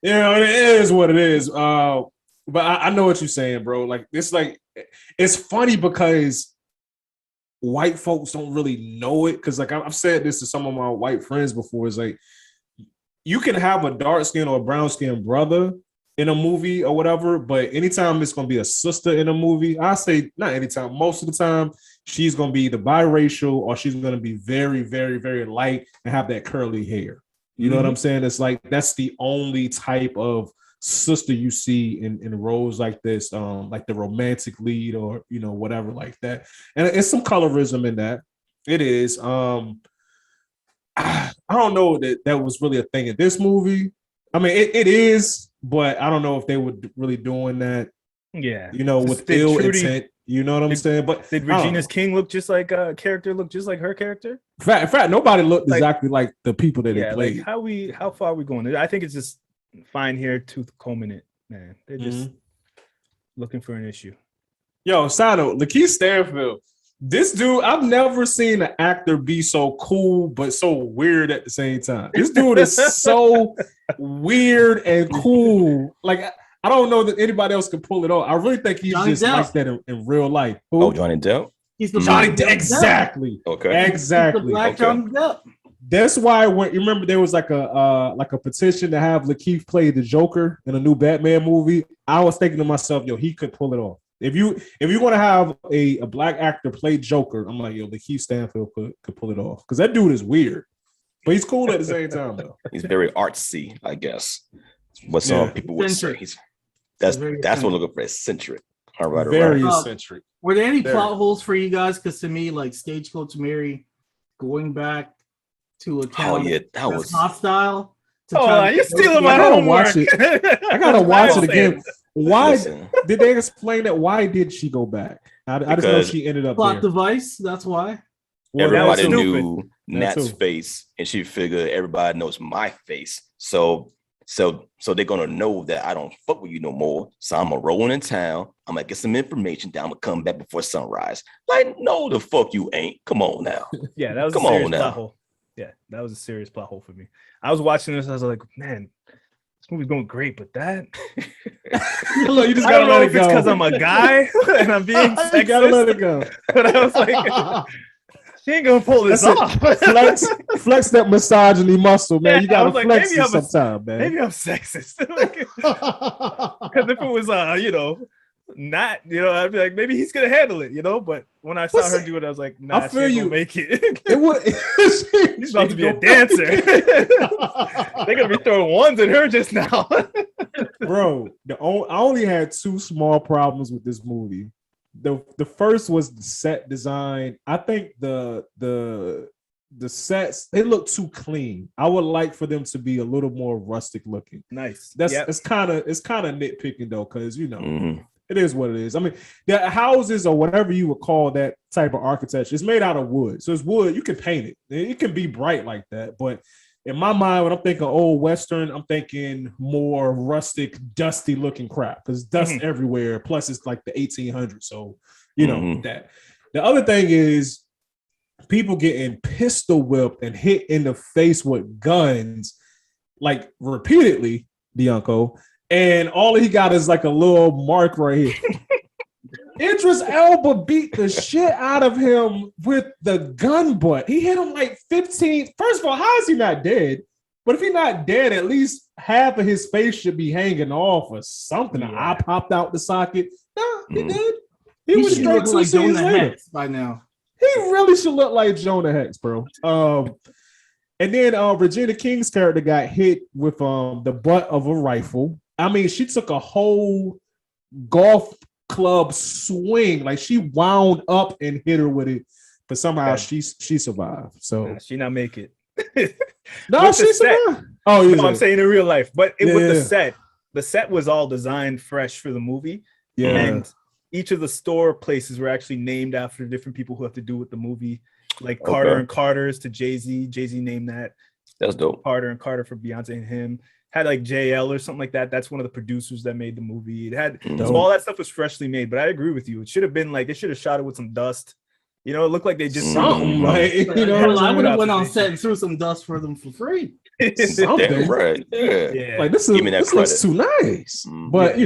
It is what it is. But I know what you're saying, bro. Like it's funny because white folks don't really know it. Because like I've said this to some of my white friends before. It's like you can have a dark skin or a brown skin brother in a movie or whatever, but anytime it's gonna be a sister in a movie, I say not anytime, most of the time she's gonna be either biracial or she's gonna be very, very, very light and have that curly hair. You know what I'm saying? It's like that's the only type of sister you see in roles like this, like the romantic lead or whatever like that. And it's some colorism in that. It is. I don't know that was really a thing in this movie. I mean, it is, but I don't know if they were really doing that. Yeah, with ill intent. You know what I'm saying? But did Regina King look just like a character? Look just like her character? In fact, nobody looked exactly like the people that they played. Like how far are we going? I think it's just fine hair, tooth combing it, man. They're just looking for an issue. Yo, side note, Lakeith Stanfield. This dude, I've never seen an actor be so cool but so weird at the same time. This dude is so weird and cool. Like I don't know that anybody else can pull it off. I really think he's Johnny just Depp. Like that in real life. Who? Oh, Johnny Depp? He's the Johnny Depp. Exactly. Okay. Exactly. He's the black Johnny Depp. That's why when you remember there was like a petition to have Lakeith play the Joker in a new Batman movie. I was thinking to myself, he could pull it off. If you want to have a black actor play Joker, I'm like, Lakeith Stanfield could pull it off. Because that dude is weird. But he's cool at the same time though. He's very artsy, I guess. What some people would say. That's what I'm looking for. Eccentric. All right, very eccentric. Were there any plot holes for you guys? Because to me, like Stagecoach Mary going back to a town that was hostile. You're stealing my homework. I gotta watch it again. Why did they explain that? Why did she go back? I just know she ended up plot there. Device. That's why. Everybody knew Nat's face, and she figured everybody knows my face. So So they're gonna know that I don't fuck with you no more. So I'm gonna roll in town. I'm gonna get some information. Then I'm gonna come back before sunrise. Like, no, the fuck you ain't. Come on now. Yeah, that was Come a serious on now. plot hole. Yeah, that was a serious plot hole for me. I was watching this, I was like, man, this movie's going great, but that Look, you just I gotta don't know let if it it's go. because I'm a guy and I'm being sexist. You gotta let it go. But I was like, she ain't gonna pull this That's off. flex that misogyny muscle, man. Yeah, you gotta I was like, flex maybe it I'm a- sometime, man. Maybe I'm sexist. Because if it was not, I'd be like, maybe he's gonna handle it, but when I saw her do it, I was like, nah, I feel she ain't you. gonna make it. It would. He's about to be a dancer. They're gonna be throwing ones at her just now. Bro. I only had two small problems with this movie. The first was the set design. I think the sets, they look too clean. I would like for them to be a little more rustic looking. Nice. It's kind of nitpicking though, because Mhm. it is what it is. I mean, the houses or whatever you would call that type of architecture, it's made out of wood. So it's wood. You can paint it. It can be bright like that. But in my mind, when I'm thinking old Western, I'm thinking more rustic, dusty looking crap because dust everywhere. Plus, it's like the 1800s. So, that. The other thing is people getting pistol whipped and hit in the face with guns, like repeatedly, Bianco. And all he got is like a little mark right here. Idris Elba beat the shit out of him with the gun butt. He hit him like 15. First of all, how is he not dead? But if he's not dead, at least half of his face should be hanging off or something. An eye popped out the socket. No, he did. He was should straight look 2 like scenes Jonah later. Hex by now. He really should look like Jonah Hex, bro. And then Regina King's character got hit with the butt of a rifle. I mean, she took a whole golf club swing, like she wound up and hit her with it, but somehow she survived. So she not make it. No, she survived. Oh, yeah. No, I'm saying in real life, but with the set was all designed fresh for the movie. Yeah, and each of the store places were actually named after different people who have to do with the movie, like Carter and Carter's to Jay-Z. Jay-Z named that. That's dope. Carter and Carter for Beyonce and him. Had like JL or something like that. That's one of the producers that made the movie. It had so all that stuff was freshly made. But I agree with you. It should have been like, they should have shot it with some dust. It looked like they just something like, I would have went on set and threw some dust for them for free. Something, right? Yeah. Like this looks too nice, but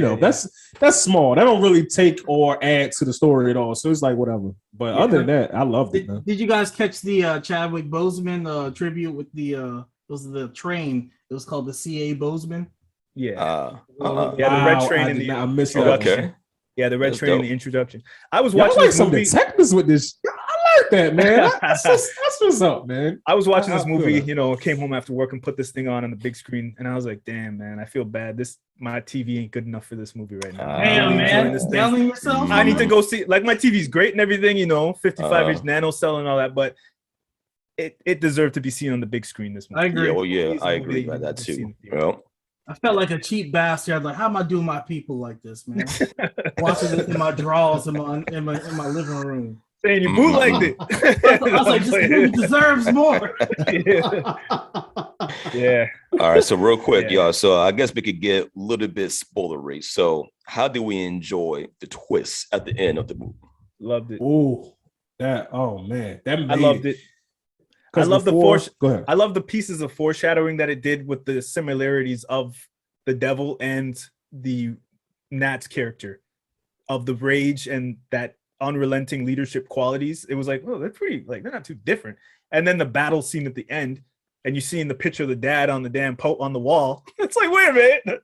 that's small. That don't really take or add to the story at all. So it's like whatever. But other than that, I loved it. Did you guys catch the Chadwick Boseman tribute with the train? It was called the CA Bozeman. Yeah. The red train in the introduction. Okay. Yeah, the red That's train dope. in the introduction. I was watching this some movie. detectives with this. I like that, man. That's what's up, man. I was watching this movie, came home after work and put this thing on the big screen, and I was like, damn, man, I feel bad. My TV ain't good enough for this movie right now. Damn, man. Telling yourself. I need to go see, like, my TV's great and everything, 55-inch nano cell and all that, but it deserved to be seen on the big screen this movie. I agree. I agree about that too. Well, I felt like a cheap bastard. Like, how am I doing my people like this, man? Watching it in my drawers in my living room. Saying you bootlegged it. I was like, this movie deserves more. Yeah. All right. So real quick, y'all. So I guess we could get a little bit spoilery. So how do we enjoy the twist at the end of the movie? Loved it. Man, I loved it. I love Go ahead. I love the pieces of foreshadowing that it did with the similarities of the devil and the Nat's character, of the rage and that unrelenting leadership qualities. It was like, oh, they're pretty, like, they're not too different. And then the battle scene at the end, and you see in the picture of the dad on the damn on the wall. It's like, wait a minute,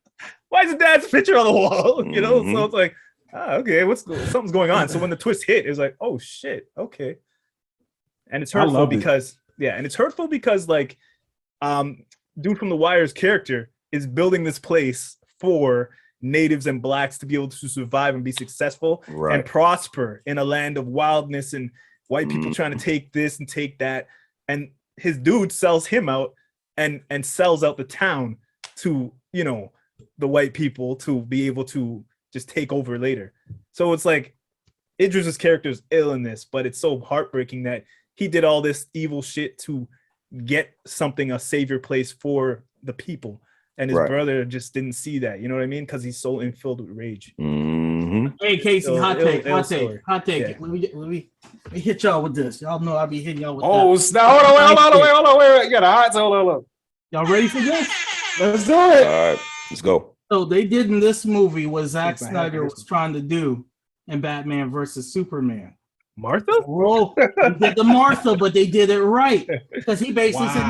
why is the dad's picture on the wall? So it's like, okay, something's going on. So when the twist hit, it was like, oh shit, okay. And it's hurtful because like, dude from The Wire's character is building this place for natives and blacks to be able to survive and be successful and prosper in a land of wildness and white people trying to take this and take that. And his dude sells him out and sells out the town to, the white people to be able to just take over later. So it's like Idris's character is ill in this, but it's so heartbreaking that he did all this evil shit to get something, a savior place for the people. and his brother just didn't see that. You know what I mean? Because he's so filled with rage. Hey, Casey, hot take. Yeah. Let me hit y'all with this. Y'all know I be hitting y'all with Oh, that. snap. Hold on, wait. You got a hot take. Hold on. Y'all ready for this? Let's do it. All right, let's go. So they did in this movie what Zack Snyder was trying to do in Batman versus Superman. Martha? Well, they did the Martha, but they did it right. Because he basically said,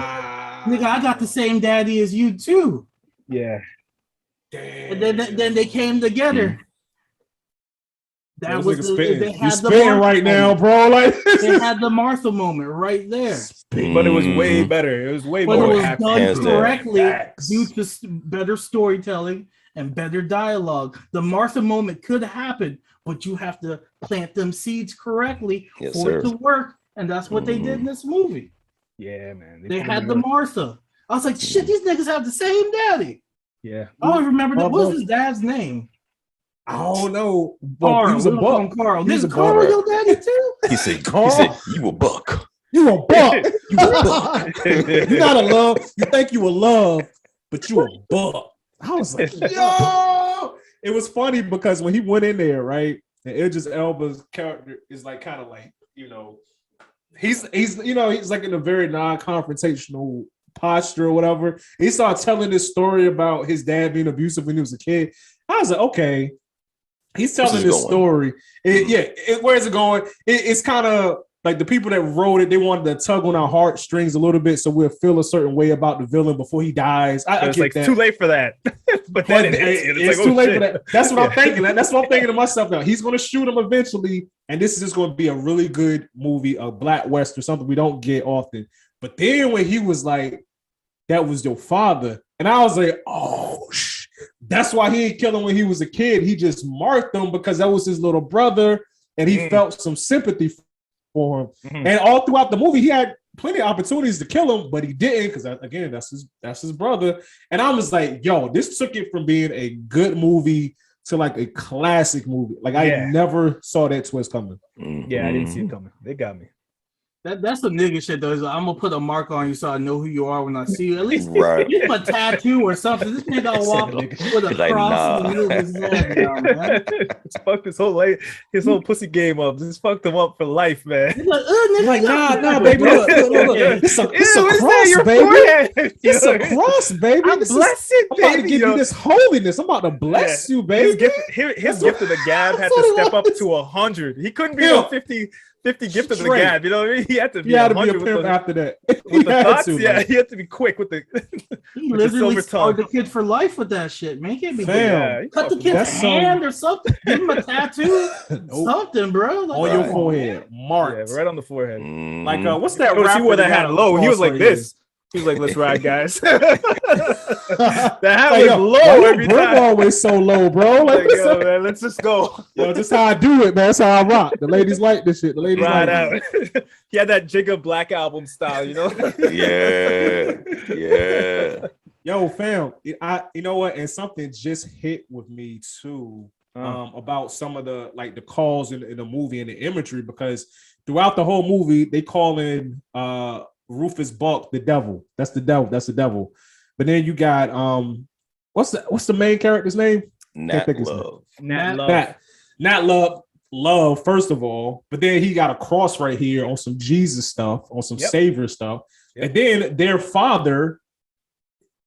nigga, I got the same daddy as you too. Yeah. And then they came together. That was they had the Martha right now, bro. Like they had the Martha moment right there. But it was way better. It was way but more. It was done correctly due to better storytelling and better dialogue. The Martha moment could happen, but you have to plant them seeds correctly for it to work. And that's what they did in this movie. Yeah, man. They had the Martha. I was like, shit, these niggas have the same daddy. Yeah. I don't remember that. What was his dad's name? I don't know. Carl. He was a buck. Carl. This is Carl your daddy too? He said, you a buck. You a buck. You a buck. You're not a love. You think you a love, but you a buck. I was like, yo. It was funny because when he went in there, right, and Idris Elba's character is like kind of like, you know, he's like in a very non-confrontational posture or whatever. He started telling this story about his dad being abusive when he was a kid. I was like, okay, he's telling this story. Where is it going? It's kind of like the people that wrote it, they wanted to tug on our heartstrings a little bit so we'll feel a certain way about the villain before he dies. It's like too late for that. but then it's like, too late for that. That's what I'm thinking. That's what I'm thinking to myself now. He's going to shoot him eventually, and this is just going to be a really good movie, a Black Western, something we don't get often. But then when he was like, that was your father, and I was like, oh, that's why he didn't kill him when he was a kid. He just marked him because that was his little brother, and he felt some sympathy for him. And all throughout the movie, he had plenty of opportunities to kill him, but he didn't because, again, that's his brother. And I was like, yo, this took it from being a good movie to like a classic movie. Like I never saw that twist coming. Yeah, I didn't see it coming. They got me. That's some nigga shit though. I'm gonna put a mark on you so I know who you are when I see you. At least give him a tattoo or something. This nigga walk with a cross in the middle of his head now, man. It's fucked his whole pussy game up. This fucked him up for life, man. He's like, nah, baby. Look. It's a cross, baby. It's a cross, baby. I'm blessed, I'm about to give you this holiness. I'm about to bless you, baby. His gift of the gab had to step up to 100. He couldn't be on 50 gift of the gab, you know what I mean? He had to be a pimp after that. With the thoughts, he had to be quick with the he literally scarred the kid for life with that shit, man. He can't be cut the kid's hand or something. Give him a tattoo. Something, bro. Like, on your forehead. Mark. Yeah, right on the forehead. Like what's that? He wore that hat low. He was like this. He was like, let's ride, guys. That hat was low every time. Always so low, bro. Like, yo, man, let's just go. Yo, just how I do it, man. That's how I rock. The ladies like this shit. The ladies ride like out. He had that Jacob Black album style, you know? Yeah. Yo, fam, you know what? And something just hit with me too about some of the like the calls in the movie and the imagery, because throughout the whole movie they call in Rufus Buck the devil. That's the devil. But then you got what's the main character's name? Nat Love, first of all. But then he got a cross right here on some Jesus stuff, on some Savior stuff. And then their father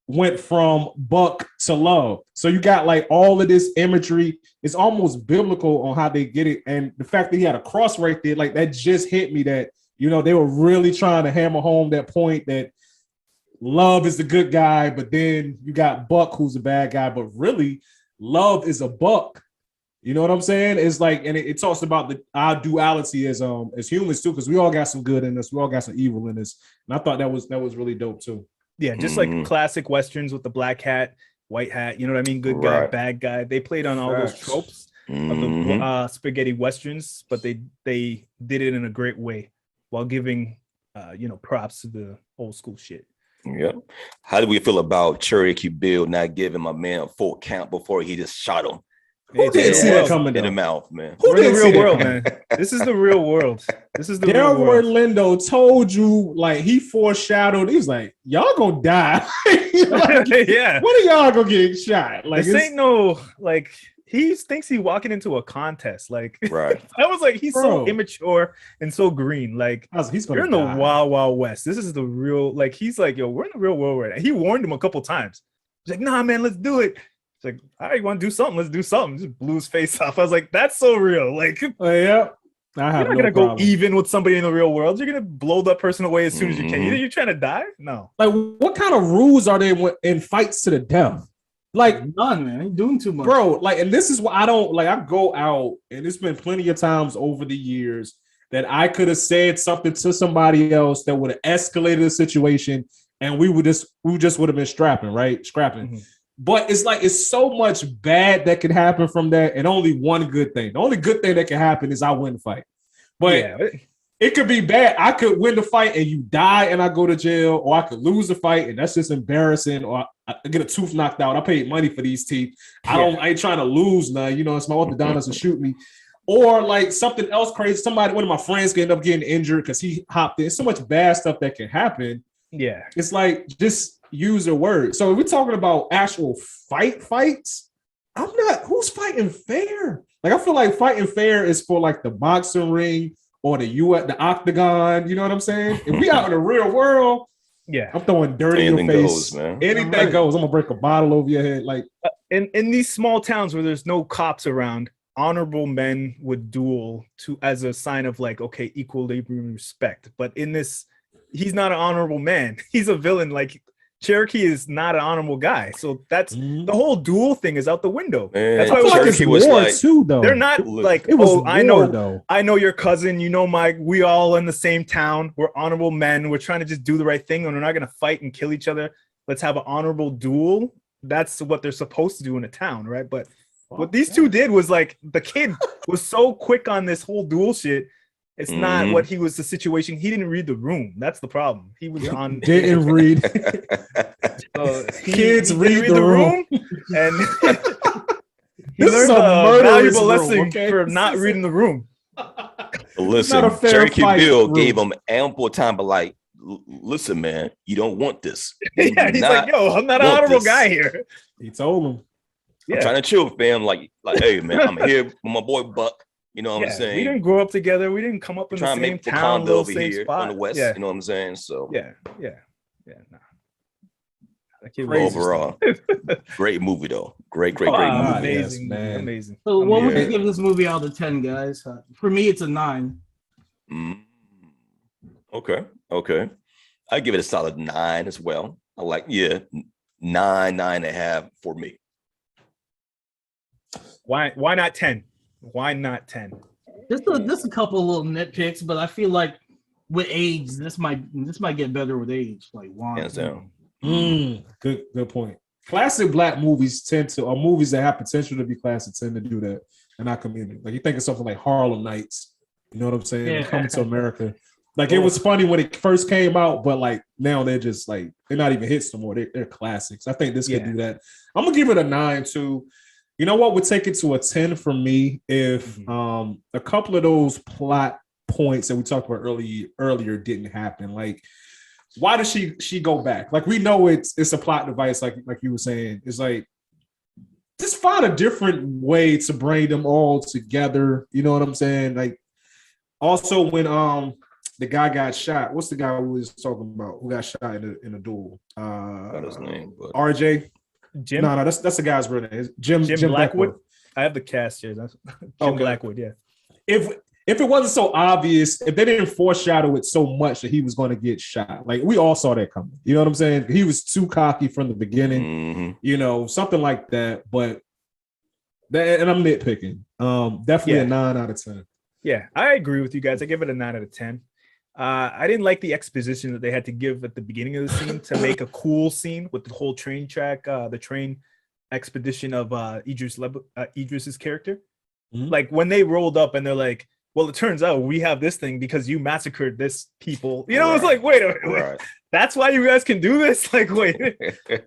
went from Buck to Love. So you got like all of this imagery. It's almost biblical on how they get it. And the fact that he had a cross right there, like that just hit me that, you know, they were really trying to hammer home that point that Love is the good guy, but then you got Buck who's a bad guy, but really Love is a buck. You know what I'm saying? It's like, and it talks about our duality as humans too, because we all got some good in us, we all got some evil in us, and I thought that was really dope too. Yeah, just like classic westerns with the black hat, white hat. You know what I mean? Good guy, bad guy. They played on all those tropes of the spaghetti westerns, but they did it in a great way while giving props to the old school shit. Yeah. How do we feel about Cherokee Bill not giving my man a full count before he just shot him? Who didn't see that coming? In the mouth, man. We're in the real world, man. This is the real world. This is the real world. Delroy Lindo told you, like, he foreshadowed. He was like, "Y'all gonna die." Like, yeah. When are y'all gonna get shot? Like, this ain't no like. He thinks he's walking into a contest. Like, right. I was like, he's so immature and so green. Like, you're in the wild, wild west. This is the real. Like, he's like, yo, we're in the real world right now. He warned him a couple times. He's like, nah, man, let's do it. He's like, all right, you want to do something? Let's do something. Just blew his face off. I was like, that's so real. Like, yeah, you're not gonna go even with somebody in the real world. You're gonna blow that person away as soon as you can. You're trying to die? No. Like, what kind of rules are they in fights to the death? Like, none, man. Ain't doing too much, bro. Like, and this is what I don't like. I go out, and it's been plenty of times over the years that I could have said something to somebody else that would have escalated the situation, and we just would have been scrapping. Mm-hmm. But it's like, it's so much bad that can happen from that, and only one good thing. The only good thing that can happen is I win the fight. But it could be bad. I could win the fight and you die and I go to jail, or I could lose the fight and that's just embarrassing, or I get a tooth knocked out. I paid money for these teeth. I ain't trying to lose none. You know, it's my orthodontist will shoot me. Or like something else crazy. One of my friends could end up getting injured because he hopped in. So much bad stuff that can happen. Yeah. It's like, just use the word. So if we're talking about actual fights, who's fighting fair? Like, I feel like fighting fair is for like the boxing ring or the octagon. You know what I'm saying? If we out in the real world, I'm throwing dirt in your face. Goes, man. Anything goes. I'm gonna break a bottle over your head. Like, in these small towns where there's no cops around, honorable men would duel as a sign of like, okay, equilibrium respect. But in this, he's not an honorable man. He's a villain. Like, Cherokee is not an honorable guy, so that's the whole duel thing is out the window. Man, that's why Cherokee was like, too, though. They're not like, it was I know your cousin, you know we all in the same town. We're honorable men. We're trying to just do the right thing, and we're not gonna fight and kill each other. Let's have an honorable duel. That's what they're supposed to do in a town, right? But what these two did was like, the kid was so quick on this whole duel shit. It's not what he was the situation. He didn't read the room. That's the problem. He was on. Didn't read. Kids read the room. And he learned a valuable lesson for not reading the room. Listen, Cherokee Bill gave him ample time, but like, listen, man, you don't want this. He's like, yo, I'm not an honorable guy here. He told him. I'm trying to chill, fam. Like, hey, man, I'm here with my boy Buck. You know what I'm saying? We didn't grow up together. We didn't come up in the same town, over same here spot. on the west. You know what I'm saying? So nah. Overall, great movie though. Great movie. Amazing, man. Amazing. So, what would you give this movie out of 10, guys? For me, it's a 9. Okay. I give it a solid 9 as well. I like 9.5 for me. Why not 10? Why not 10? Just a couple of little nitpicks, but I feel like with age, this might get better with age. Like, Hands down. Good point. Classic black movies or movies that have potential to be classic tend to do that in our community. Like, you think of something like Harlem Nights. You know what I'm saying? Yeah. Coming to America. Like, it was funny when it first came out, but like now they're just like, they're not even hits no more. They're classics. I think this could do that. I'm gonna give it a 9 too. You know what would take it to a 10 for me if a couple of those plot points that we talked about earlier didn't happen. Like, why does she go back? Like, we know it's a plot device, like you were saying. It's like, just find a different way to bring them all together. You know what I'm saying? Like, also when the guy got shot, what's the guy we was talking about who got shot in a duel? Not his name, but RJ. Jim? No, that's the guy's real name. Jim Blackwood. I have the cast here. That's Jim Blackwood. Yeah. If it wasn't so obvious, if they didn't foreshadow it so much that he was going to get shot, like, we all saw that coming. You know what I'm saying? He was too cocky from the beginning. You know, something like that. But and I'm nitpicking. Definitely a 9 out of 10. Yeah, I agree with you guys. I give it a 9 out of 10. I didn't like the exposition that they had to give at the beginning of the scene to make a cool scene with the whole train track, the train expedition of Idris's character. Like, when they rolled up and they're like, well, it turns out we have this thing because you massacred this people. You know, it's like, wait a minute. That's why you guys can do this? Like, wait.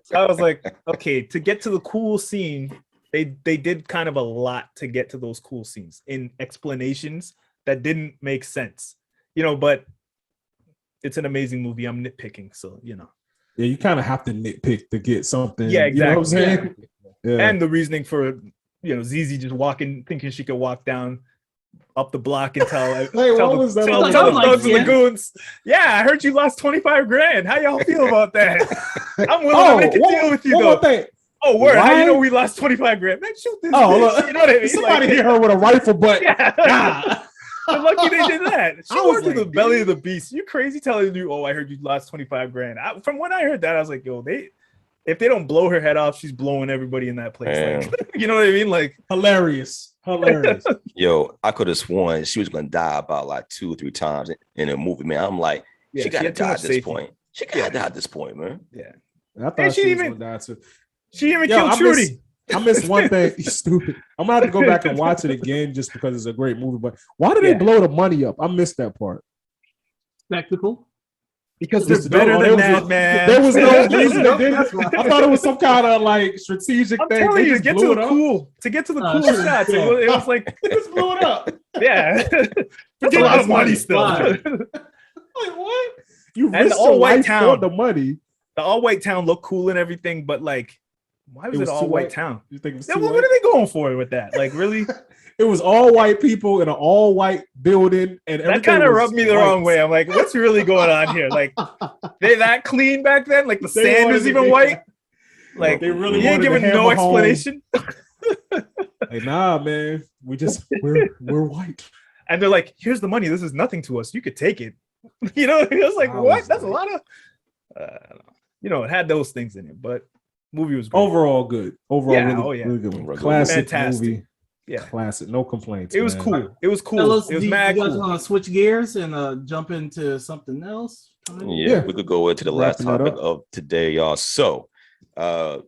So I was like, okay, to get to the cool scene, they did kind of a lot to get to those cool scenes in explanations that didn't make sense, but it's an amazing movie. I'm nitpicking, so Yeah, you kind of have to nitpick to get something. Yeah, exactly. You know what I'm saying? Yeah. And the reasoning for Zizi just walking, thinking she could walk down up the block and tell the goons. Yeah, I heard you lost 25 grand. How y'all feel about that? I'm willing to make a deal with you though. Oh, word! How you know we lost 25 grand? Man, shoot this. Bitch. You know what I mean? Somebody hit her with a rifle, but I'm lucky they did that. She was in the belly of the beast. You crazy telling you? Oh, I heard you lost 25 grand. From when I heard that, I was like, yo, if they don't blow her head off, she's blowing everybody in that place. Like, you know what I mean? Like hilarious. Yo, I could have sworn she was gonna die about like 2 or 3 times in a movie, man. I'm like, she gotta die at this point. She gotta die at this point, man. Yeah, I thought she was gonna die too. She even killed Trudy. I missed one thing. Stupid. I'm gonna have to go back and watch it again just because it's a great movie. But why did they blow the money up? I missed that part. Spectacle. Because they're better than that, man. There was no reason they did it. I thought it was some kind of like strategic thing. Telling you, to get to the cool shots. It was like they just blew it up. Yeah, that's a lot of money still. Like what? You and the all-white town, the money. The all-white town looked cool and everything, but like, why was it all-white town? You think it was what are they going for with that? Like, really? It was all white people in an all-white building, and that kind of rubbed me the wrong way. I'm like, what's really going on here? Like, they that clean back then? Like the sand was even white? Like, they really ain't giving no explanation. Like, nah, man, we're white. And they're like, here's the money. This is nothing to us. You could take it. It was like, what? That's a lot of. It had those things in it, but movie was great. Overall good. Really good one. Classic fantastic movie. Yeah, classic. No complaints. It was cool. It was cool. Fellas, it was mad cool. You guys want to switch gears and jump into something else? Yeah, we could go into the last topic of today, y'all. So, of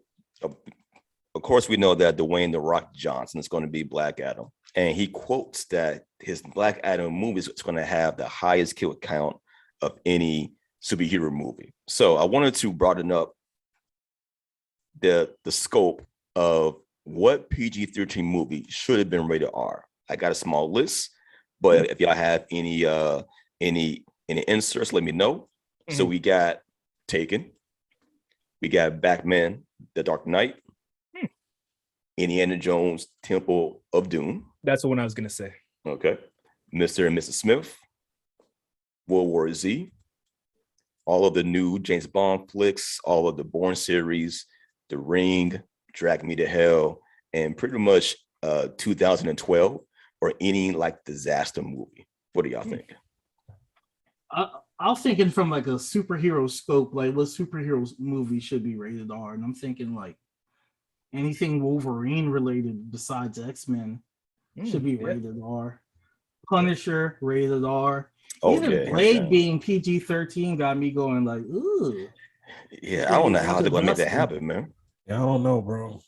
course, we know that Dwayne "The Rock" Johnson is going to be Black Adam, and he quotes that his Black Adam movie is going to have the highest kill count of any superhero movie. So, I wanted to broaden up the scope of what PG-13 movie should have been rated R. I got a small list, but if y'all have any inserts, let me know. Mm-hmm. So we got Taken, we got Batman: The Dark Knight, Indiana Jones: Temple of Doom. That's the one I was gonna say. Okay, Mr. and Mrs. Smith, World War Z, all of the new James Bond flicks, all of the Bourne series, The Ring, Drag Me to Hell, and pretty much 2012 or any like disaster movie. What do y'all think? I was thinking from like a superhero scope, like what superhero movie should be rated R, and I'm thinking like anything Wolverine related besides X-Men should be rated R. Punisher rated R. Even Blade being PG-13 got me going like, ooh. Yeah, I don't know how they're gonna make that happen, man. I don't know, bro.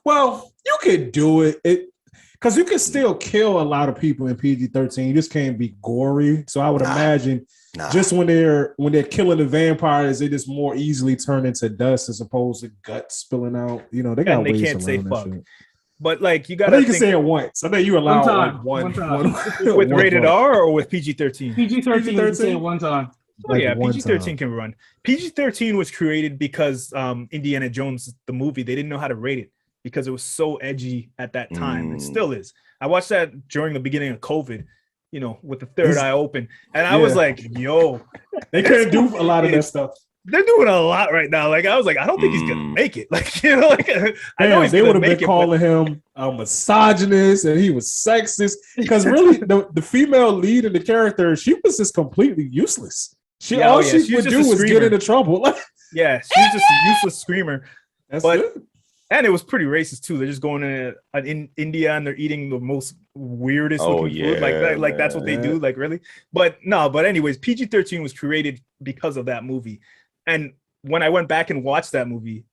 Well, you could do it because you can still kill a lot of people in PG-13. You just can't be gory. So I would imagine just when they're killing the vampires, they just more easily turn into dust as opposed to guts spilling out. They got ways can't say fuck. Shit. But like you got, you can say it once. I think you allowed one with rated R or with PG-13. PG-13 you can say it one time. Oh yeah, PG-13 can run. PG-13 was created because Indiana Jones, the movie, they didn't know how to rate it because it was so edgy at that time. It still is. I watched that during the beginning of COVID, with the third eye open. And I was like, yo. They couldn't do a lot of that stuff. They're doing a lot right now. Like, I was like, I don't think he's going to make it. Like, I know they would have been calling him a misogynist and he was sexist. Because really, the female lead in the character, she was just completely useless. She would do was get into trouble. Yeah, she's just a useless screamer. That's it. And it was pretty racist too. They're just going in India and they're eating the most weirdest looking food. Like that's what they do. Like really, but anyways, PG-13 was created because of that movie. And when I went back and watched that movie,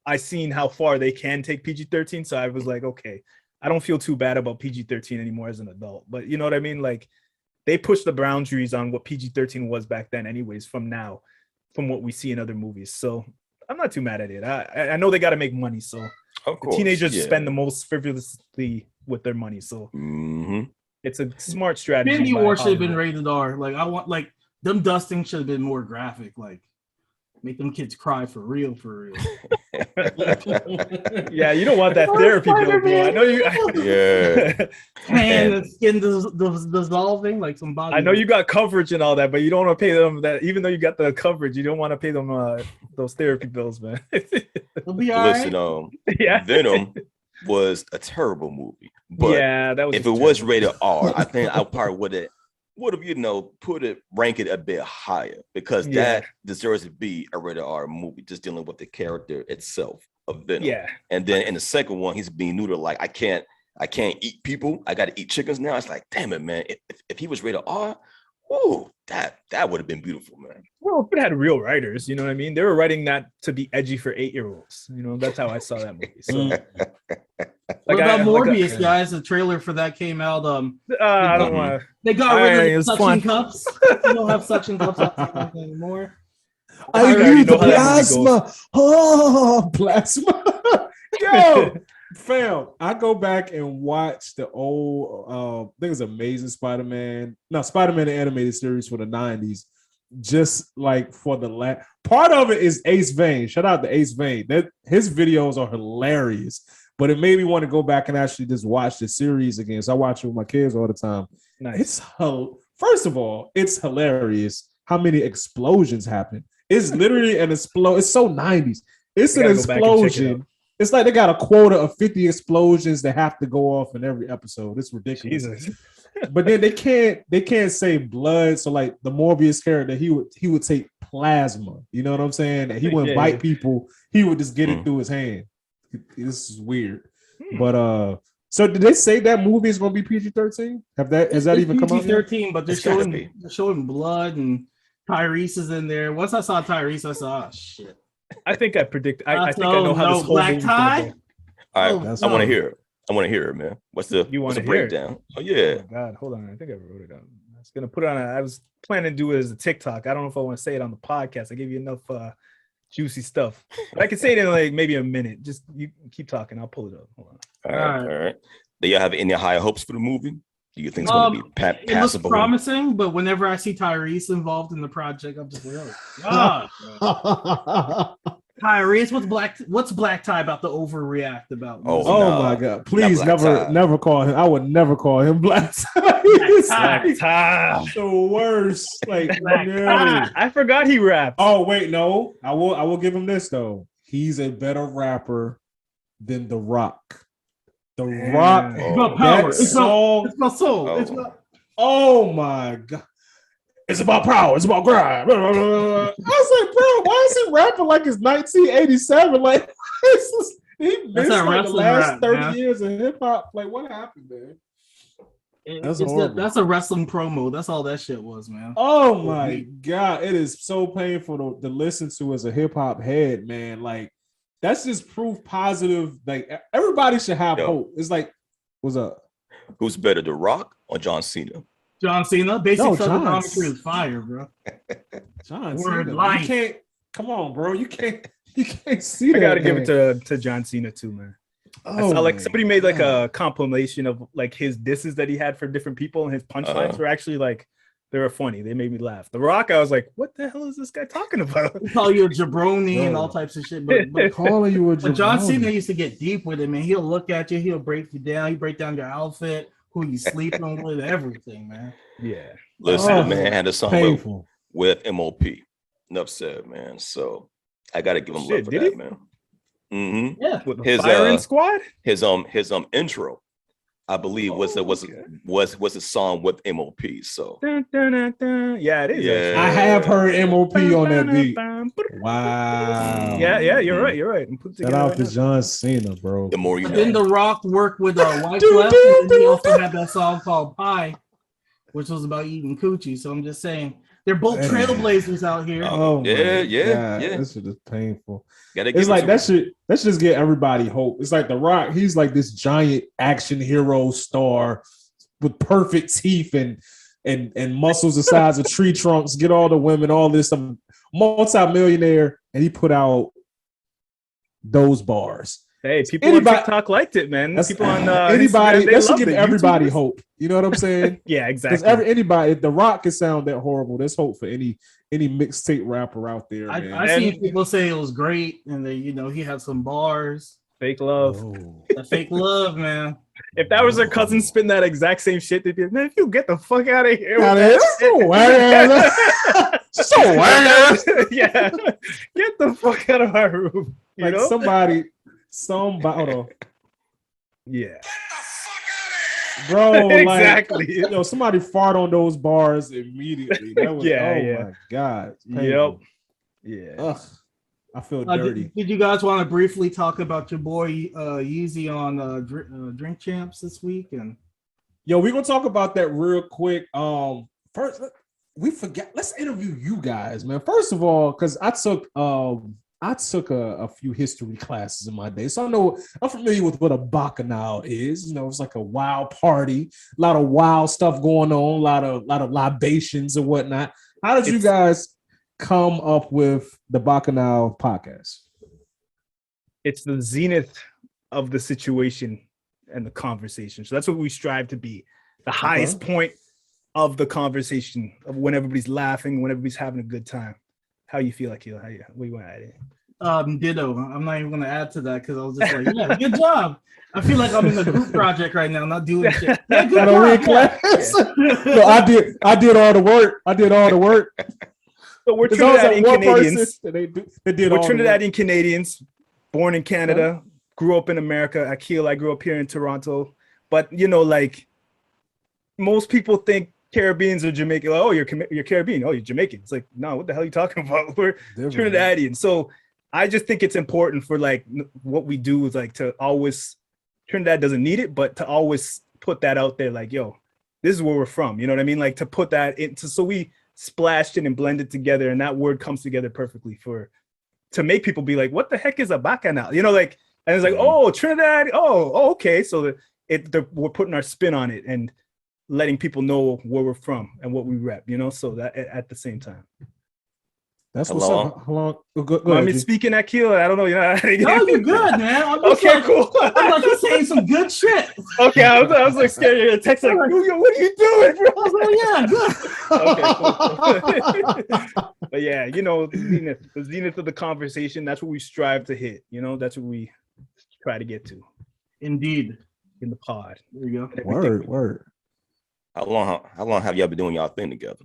I seen how far they can take PG-13. So I was like, okay, I don't feel too bad about PG-13 anymore as an adult. But you know what I mean? Like they pushed the boundaries on what PG-13 was back then, anyways. From what we see in other movies. So I'm not too mad at it. I know they got to make money, so Of The course, teenagers yeah. spend the most frivolously with their money, so Mhm. it's a smart strategy. Infinity by War should have been Hollywood. rated R. Like I want like them dusting should have been more graphic. Like make them kids cry for real, for real. Yeah, you don't want that therapy bill, bro. I know you. Yeah. Man, the skin dissolving like some body. I know you got coverage and all that, but you don't want to pay them that. Even though you got the coverage, you don't want to pay them those therapy bills, man. It'll be all Listen, right. Yeah. Venom was a terrible movie, but Yeah, that was. if it was rated R, I think I probably would have rank it a bit higher, because that deserves to be a rated R movie, just dealing with the character itself of Venom. Yeah. And then in the second one, he's being neutered, like I can't eat people. I got to eat chickens now. It's like, damn it, man. If he was rated R, oh, that would have been beautiful, man. Well, if it had real writers, you know what I mean? They were writing that to be edgy for 8-year-olds. You know, that's how I saw that movie. So, What about Morbius, guys? The trailer for that came out. I don't want to. They got rid of the suction cups. They don't have suction cups anymore. I already use know the how that movie plasma. Oh, plasma. Yo, fam, I go back and watch the old, I think it's Amazing Spider-Man. No, Spider-Man the animated series for the 90s. Just like for the last part of it is Ace Vane. Shout out to Ace Vane. That his videos are hilarious. But it made me want to go back and actually just watch the series again. So I watch it with my kids all the time. Nice. First of all, it's hilarious how many explosions happen. It's literally an explosion. It's so 90s. It's an explosion. It's like they got a quota of 50 explosions that have to go off in every episode. It's ridiculous. Jesus. But then they can't say blood. So like the Morbius character, he would take plasma. You know what I'm saying? And he wouldn't bite people. He would just get it through his hand. This is weird. But so did they say that movie is gonna be PG-13? Has that even come out? PG-13, but they're showing blood, and Tyrese is in there. Once I saw Tyrese, I saw shit. I think I predict. I think I know how this whole black tie. All right, I want to hear it. I want to hear it, man. What's the breakdown? Oh yeah. Oh, God, hold on. I think I wrote it down. I was gonna put it on. I was planning to do it as a TikTok. I don't know if I want to say it on the podcast. I gave you enough juicy stuff. But I can say it in like maybe a minute. Just you keep talking. I'll pull it up. Hold on. All right. Do you have any higher hopes for the movie? Do you think it's going to be passable? It looks promising, but whenever I see Tyrese involved in the project, I'm just like, oh, Tyrese, what's Black Tie about to overreact about? Oh my God! Please never call him. I would never call him Black Tie. Black Tie, the worst. Like I forgot he rapped. Oh wait, no. I will give him this though. He's a better rapper than The Rock. The Rock. It's about power. It's about soul. Oh my God. It's about power. It's about grind. I was like, bro, why is he rapping like it's 1987? Like, he missed like the last 30 years of hip hop. Like, what happened, man? That's a wrestling promo. That's all that shit was, man. Oh my God. It is so painful to listen to as a hip hop head, man. Like, that's just proof positive. Like, everybody should have hope. It's like, what's up? Who's better, The Rock or John Cena? John Cena. Basic geometry is fire, bro. John Cena. You can't. Come on, bro. You can't see that. I gotta give it to John Cena too, man. I saw like somebody made like a compilation of like his disses that he had for different people, and his punchlines were actually like they were funny. They made me laugh. The Rock, I was like, what the hell is this guy talking about? He call you a jabroni and all types of shit. But calling you a jabroni. But John Cena used to get deep with it, man. He'll look at you, he'll break you down, he'll break down your outfit, who you sleeping with, everything, man. Yeah. Listen, man, had a song with MOP. Enough said, man. So I gotta give him love for that, man. Mm-hmm. Yeah, with the firing squad. His intro, I believe, was a song with MOP. So dun, dun, dun, dun. Yeah, it is. Yeah. I have heard MOP on that beat. Wow. Yeah, you're right. Shout out to John Cena, bro. The more you know. Then The Rock worked with White Clef, and then he also had that song called Pie, which was about eating coochie. So I'm just saying, they're both trailblazers out here. Oh yeah. This is just painful. It's like that should just get everybody hope. It's like The Rock. He's like this giant action hero star with perfect teeth and muscles the size of tree trunks. Get all the women, all this. Some multi-millionaire, and he put out those bars. Hey, people Anybody- on TikTok liked it, man. That's, People on anybody. Instagram, they That should loved give it. everybody YouTubers. hope. You know what I'm saying? Yeah, Because exactly. anybody, if The Rock can sound that horrible, there's hope for any mixtape rapper out there, man. I seen people say it was great, and they, he had some bars. Fake love. That fake love, man. If that was their cousin spitting that exact same shit, they'd be, man, if you get the fuck out of here. Out of here. So whack. So whack. Yeah. Get the fuck out of my room. You Like know? somebody, hold on. Yeah. Bro, Exactly. like, somebody fart on those bars immediately. That was, Yeah. my God. Yep. Painful. Yeah. Ugh, I feel dirty. Did you guys want to briefly talk about your boy Yeezy on Drink Champs this week? And Yo, we're gonna talk about that real quick. First, we forgot. Let's interview you guys, man. First of all, because I took a few history classes in my day, so I know I'm familiar with what a bacchanal is. It's like a wild party, a lot of wild stuff going on, a lot of libations and whatnot. How did you guys come up with the Bacchanal podcast? It's the zenith of the situation and the conversation. So that's what we strive to be. The highest point of the conversation, of when everybody's laughing, when everybody's having a good time. How you feel, Akil? What you want to add in? Ditto. I'm not even going to add to that because I was just like, yeah, good job. I feel like I'm in a group project right now, not doing shit. Yeah, good job. Class. No, I did all the work. So we're There's always Trinidadian that one Canadians. person that they did We're all the work. Trinidadian Canadians, born in Canada, grew up in America. Akil, I grew up here in Toronto. But like most people think Caribbeans or Jamaican. Like, oh, you're Caribbean. Oh, you're Jamaican. It's like, no, what the hell are you talking about? We're Trinidadian. So I just think it's important for like what we do is like to always, Trinidad doesn't need it, but to always put that out there. Like, yo, this is where we're from. You know what I mean? Like to put that into, so we splashed it and blended together, and that word comes together perfectly to make people be like, what the heck is a bacchanal? And it's like, oh, Trinidad. Oh, okay. So we're putting our spin on it and letting people know where we're from and what we rep, so that at the same time. That's what's up. How long? Go I ahead, mean, speaking Akil, I don't know. No, you're good, man. I'm just okay, cool. I'm like, you're saying some good shit. Okay, I was like scared of text like, yo, what are you doing, bro? I was like, yeah, good. Okay, cool. But yeah, the zenith of the conversation, that's what we strive to hit. That's what we try to get to. Indeed. In the pod. There you go. Word. How long have y'all been doing y'all thing together?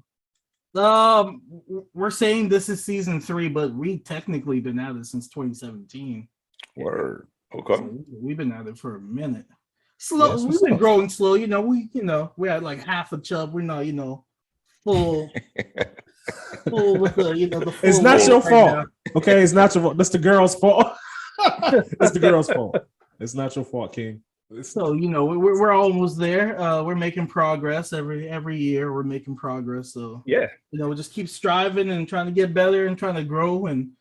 We're saying this is season 3, but we technically been at it since 2017. Word. Okay. So we've been at it for a minute. Slow. Yes, we've been growing slow. We had like half a chub. We're not, full with the full. It's not your fault. Now. Okay, it's not your fault. That's the girl's fault. It's the girl's fault. It's not your fault, King. So we're almost there. We're making progress every year. We're making progress. So yeah, we just keep striving and trying to get better and trying to grow. And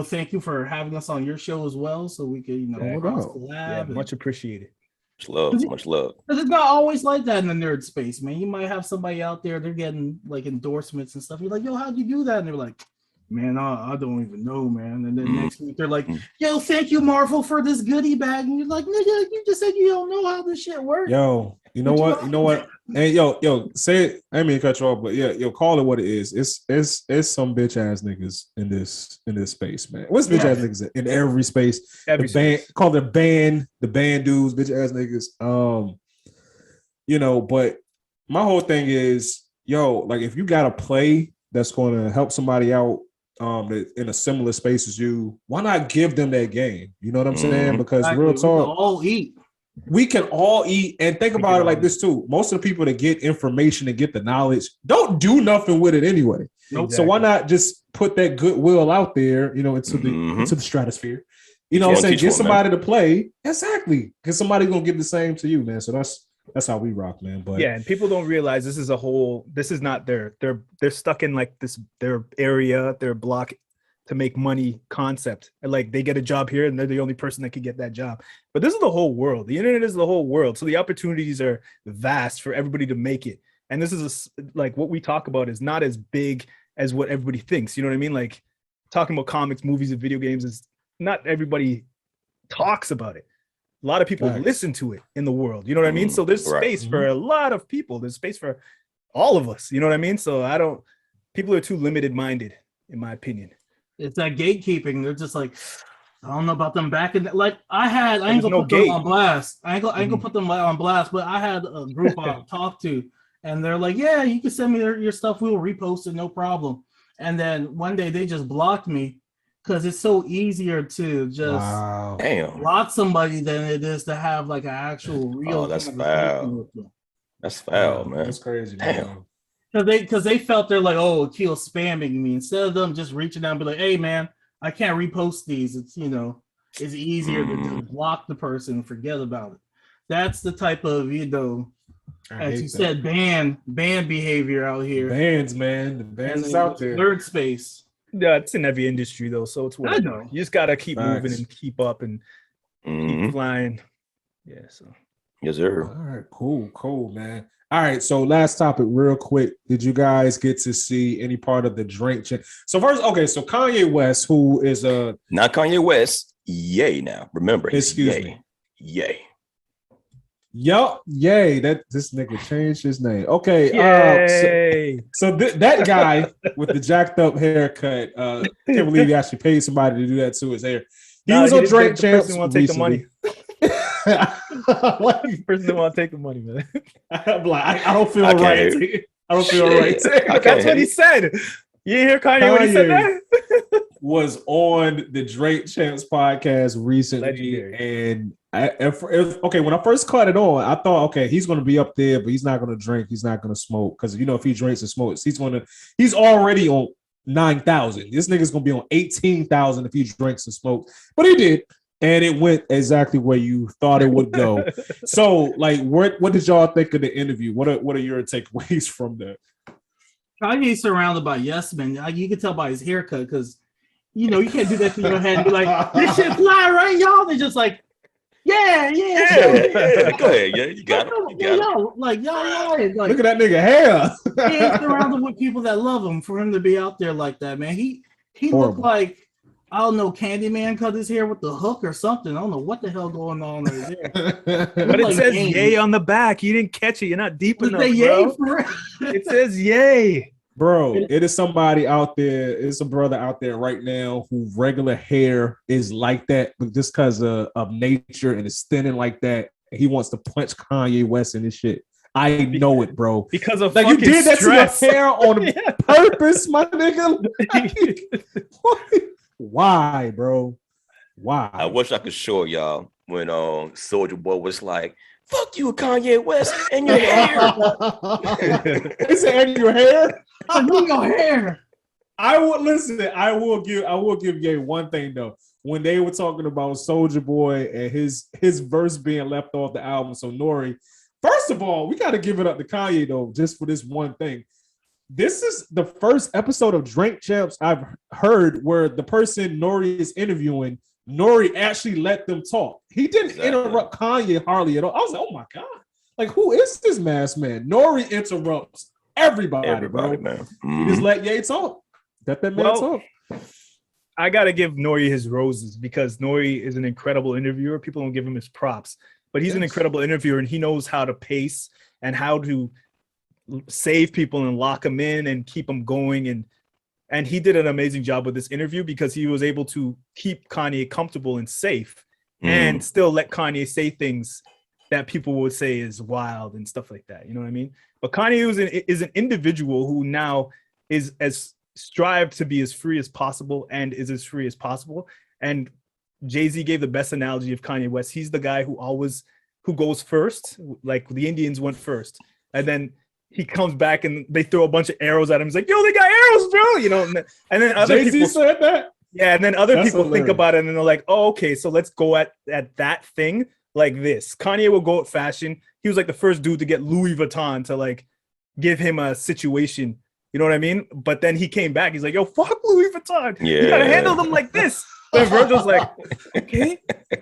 thank you for having us on your show as well, so we could collab. Much appreciated. Much love. Because it's not always like that in the nerd space, man. You might have somebody out there, they're getting like endorsements and stuff. You're like, yo, how'd you do that? And they're like, man, I don't even know, man. And then next week they're like, yo, thank you, Marvel, for this goodie bag. And you're like, nigga, you just said you don't know how this shit works. Yo, you know what? Hey, yo, say it. I mean, cut you off, but yeah, call it what it is. It's some bitch ass niggas in this space, man. What's bitch ass niggas in every space? Call it the band dudes, bitch ass niggas. But my whole thing is, like if you got a play that's going to help somebody out in a similar space as you, why not give them that game? You know what I'm saying? Because real talk, we can all eat. And think about it like this too. Most of the people that get information and get the knowledge don't do nothing with it anyway. Exactly. So why not just put that goodwill out there, into the stratosphere? You know what I'm saying? Get somebody to play. Exactly. Because somebody's gonna give the same to you, man. So that's how we rock, man. But yeah, and people don't realize this is not they're stuck in like their area, their block to make money concept. And like they get a job here and they're the only person that could get that job. But this is the whole world. The internet is the whole world. So the opportunities are vast for everybody to make it. And this is like what we talk about is not as big as what everybody thinks. You know what I mean? Like talking about comics, movies, and video games is not everybody talks about it. A lot of people Facts. listen to it in the world. You know what I mean? So there's space for a lot of people. There's space for all of us. You know what I mean? So people are too limited minded, in my opinion. It's that gatekeeping. They're just like, I don't know about them back in like I ain't gonna put them on blast. I ain't gonna put them on blast, but I had a group I talked to, and they're like, yeah, you can send me your stuff, we'll repost it, no problem. And then one day they just blocked me because it's so easier to just block somebody than it is to have like an actual real. Oh, that's foul. That's foul, man. That's crazy. Damn. Because they felt they're like, oh, Akil's spamming me, instead of them just reaching out and be like, hey man, I can't repost these. It's it's easier to just block the person and forget about it. That's the type of as you said, ban behavior out here. Bans, man. The bans is out there. Nerd space. Yeah, it's in every industry though, so it's whatever. I know. You just gotta keep moving and keep up and keep flying. Yeah, so yes, sir. All right, cool, man. All right, so last topic, real quick. Did you guys get to see any part of the drink check? So first, okay, so Kanye West, who is not Kanye West, Ye now. Remember, excuse me. Ye. Yup, yay. That this nigga changed his name. Okay. That guy with the jacked up haircut, can't believe he actually paid somebody to do that to his hair. He was on Drink Champs. Want to take the money. Person didn't want to take the money, man. I'm like, I don't feel right. I don't feel right. That's what he said. You didn't hear Kanye when he said that? Was on the Drake Champs podcast recently. Legendary. And when I first caught it on, I thought, okay, he's going to be up there, but he's not going to drink. He's not going to smoke. Because, if he drinks and smokes, he's already on 9,000. This nigga's going to be on 18,000 if he drinks and smokes. But he did. And it went exactly where you thought it would go. So, like, what did y'all think of the interview? What are your takeaways from that? Kanye's surrounded by yes men. You can tell by his haircut because, you can't do that to your head and be like, this shit fly, right, y'all? They're just like, yeah. Go ahead, yeah, you got it. Y'all, like, look at that nigga hair. He's surrounded with people that love him. For him to be out there like that, man, he looked like, I don't know, Candyman cut his hair with the hook or something. I don't know what the hell going on right there. But it says yay on the back. You didn't catch it. You're not deep enough, bro. It says yay. Bro, it is somebody out there. It's a brother out there right now who regular hair is like that, but just because of nature and it's thinning like that, he wants to punch Kanye West in this shit. I know it, bro. Because of like you did that stress. To your hair on purpose, my nigga. Why, bro? Why? I wish I could show y'all when Soulja Boy was like, "Fuck you, Kanye West, and your hair." He said, "And your hair." I need your hair. I would listen. I will give Ye one thing though. When they were talking about Soulja Boy and his verse being left off the album, so Nori. First of all, we got to give it up to Kanye though, just for this one thing. This is the first episode of Drink Champs I've heard where the person Nori is interviewing, Nori actually let them talk. He didn't interrupt Kanye hardly at all. I was like, oh my God. Like, who is this masked man? Nori interrupts everybody bro. Man. Mm-hmm. He just let Ye talk. Let that man talk. I got to give Nori his roses because Nori is an incredible interviewer. People don't give him his props, but he's an incredible interviewer and he knows how to pace and how to save people and lock them in and keep them going. And he did an amazing job with this interview because he was able to keep Kanye comfortable and safe and still let Kanye say things that people would say is wild and stuff like that. You know what I mean? But Kanye is an individual who now is as strived to be as free as possible and is as free as possible. And Jay-Z gave the best analogy of Kanye West. He's the guy who goes first, like the Indians went first. And then he comes back and they throw a bunch of arrows at him. He's like, yo, they got arrows, bro. And then other Jay-Z people said that? Yeah, and then other people think about it and they're like, oh, okay, so let's go at that thing like this. Kanye will go at fashion. He was like the first dude to get Louis Vuitton to like give him a situation. You know what I mean? But then he came back. He's like, yo, fuck Louis Vuitton. Yeah. You gotta handle them like this. Then Virgil's like, okay,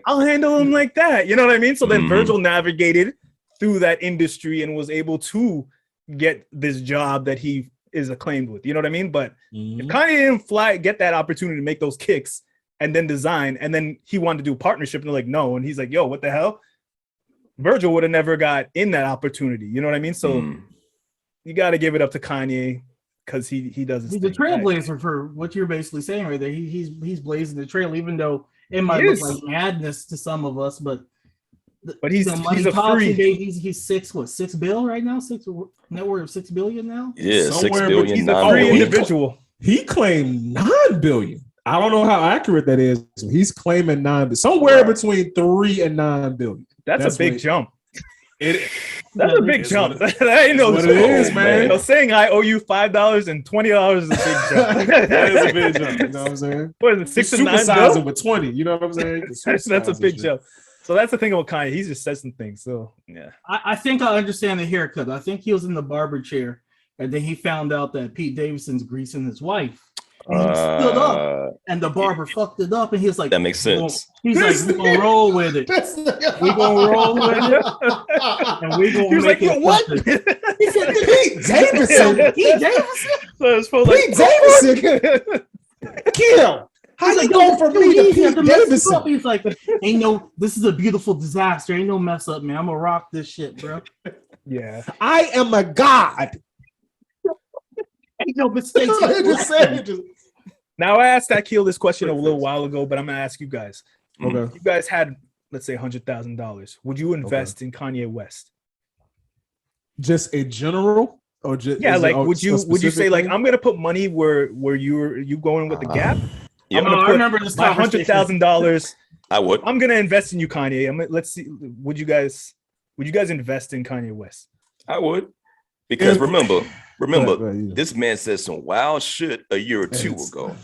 I'll handle them like that. You know what I mean? So then Virgil navigated through that industry and was able to get this job that he is acclaimed with. You know what I mean? But if Kanye didn't get that opportunity to make those kicks, and then design, and then he wanted to do partnership, and they're like, no, and he's like, yo, what the hell? Virgil would have never got in that opportunity. You know what I mean? So you got to give it up to Kanye because he does. He's the trailblazer for what you're basically saying right there. He's blazing the trail, even though it might look like madness to some of us, but he's a free. He's $6 billion right now? Net worth of $6 billion now? Yeah, $6 billion. He's a free individual. He claimed $9 billion. I don't know how accurate that is. He's claiming $9 billion, somewhere between $3 and $9 billion. That's a big jump. That's a big jump. That ain't no what it is, man. You know, saying I owe you $5 and $20 is a big jump. That is a big jump. You know what I'm saying? What is it, 6 and 9? Supersizing with 20. You know what I'm saying? That's a big jump. So that's the thing about Kanye. He just says some things. So yeah, I think I understand the haircut. I think he was in the barber chair, and then he found out that Pete Davidson's greasing his wife. And he stood up, and the barber fucked it up, and he was like, "That makes sense." He's like, "We gonna roll with it. We gonna roll with it, and we gonna make it." What? He said, "Pete Davidson." Pete Davidson. Pete Davidson. Kill. How you going from me to Pete Davidson? He's like, "Ain't no. This is a beautiful disaster. Ain't no mess up, man. I'm gonna rock this shit, bro." Yeah, I am a god. Ain't no mistakes. Now I asked Akil this question a little while ago, but I'm gonna ask you guys. Okay. If you guys had, let's say, $100,000, would you invest in Kanye West? Just in general, or just like would you say like I'm gonna put money where you going with the gap? Yeah, I remember this $100,000. I would. I'm gonna invest in you, Kanye. Let's see. Would you guys invest in Kanye West? I would, because remember, this man said some wild shit a year or two ago.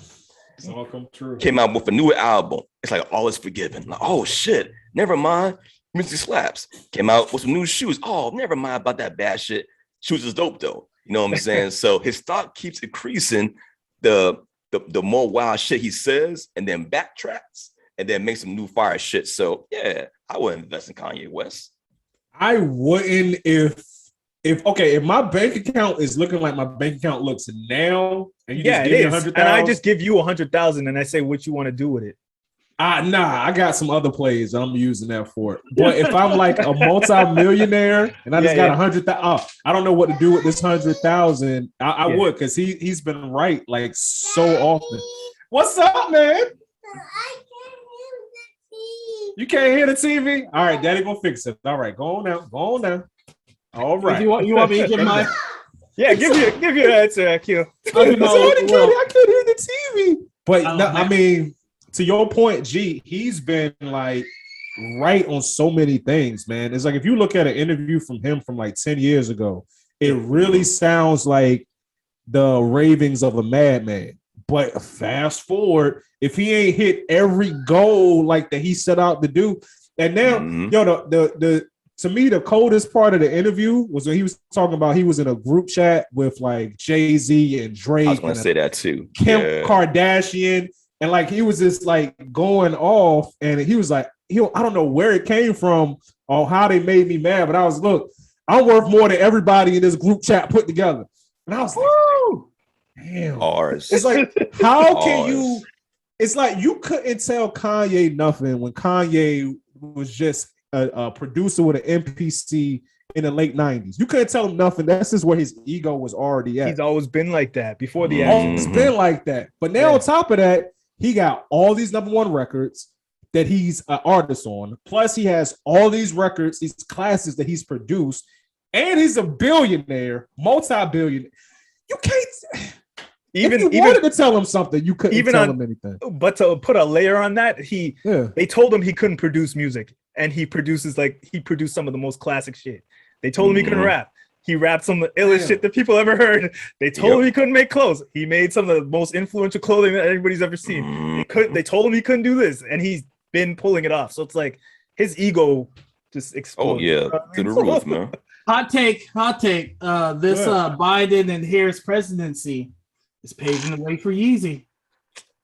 It's all come true. Came out with a new album. It's like all is forgiven. Like, oh shit, never mind. Music slaps. Came out with some new shoes. Oh, never mind about that bad shit. Shoes is dope though. You know what I'm saying? So his stock keeps increasing. The more wild shit he says, and then backtracks, and then makes some new fire shit. So yeah, I would invest in Kanye West. I wouldn't if my bank account is looking like my bank account looks now, and you just give me 100,000, and I just give you 100,000, and I say what you want to do with it. Nah, I got some other plays I'm using that for. But if I'm like a multi-millionaire and I just got 100,000, I don't know what to do with this 100,000. I would, because he's been right like so often. What's up, man? You can't hear the TV? All right, Daddy gonna fix it. All right, go on now. All right. You want me to give my? Yeah, give your answer, Akil. I can't hear the TV. But I mean, to your point, G, he's been like right on so many things, man. It's like if you look at an interview from him from like 10 years ago, it really sounds like the ravings of a madman. But fast forward, if he ain't hit every goal like that he set out to do, and now, the to me, the coldest part of the interview was when he was talking about he was in a group chat with like Jay-Z and Drake. I was going to say that too. Kim Kardashian. And like he was just like going off, and he was like, I don't know where it came from or how they made me mad, but I was, look, I'm worth more than everybody in this group chat put together. And I was like, woo, damn. Ours. It's like, how can you? It's like you couldn't tell Kanye nothing when Kanye was just a producer with an MPC in the late 90s. You couldn't tell him nothing. That's just where his ego was already at. He's always been like that before the action. It's been like that. But now on top of that, he got all these #1 records that he's an artist on. Plus, he has all these records, these classes that he's produced, and he's a billionaire, multi-billionaire. You can't. If you wanted to tell him something, you couldn't tell him anything. But to put a layer on that, they told him he couldn't produce music, and he produced some of the most classic shit. They told him he couldn't rap. He rapped some of the illest shit that people ever heard. They told him he couldn't make clothes. He made some of the most influential clothing that anybody's ever seen. They told him he couldn't do this, and he's been pulling it off. So it's like his ego just exploded. Oh yeah, to the roof, man. Hot take. This Biden and Harris presidency is paving the way for Yeezy.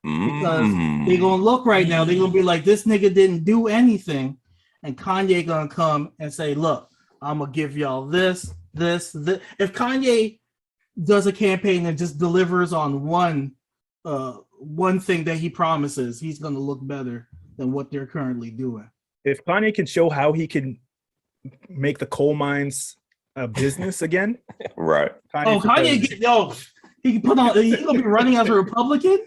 Because they're gonna look right now. They're gonna be like, this nigga didn't do anything, and Kanye gonna come and say, look, I'm gonna give y'all this. If Kanye does a campaign and just delivers on one one thing that he promises, he's going to look better than what they're currently doing. If Kanye can show how he can make the coal mines a business again, Right. Kanye he can put on. He's going to be running as a Republican.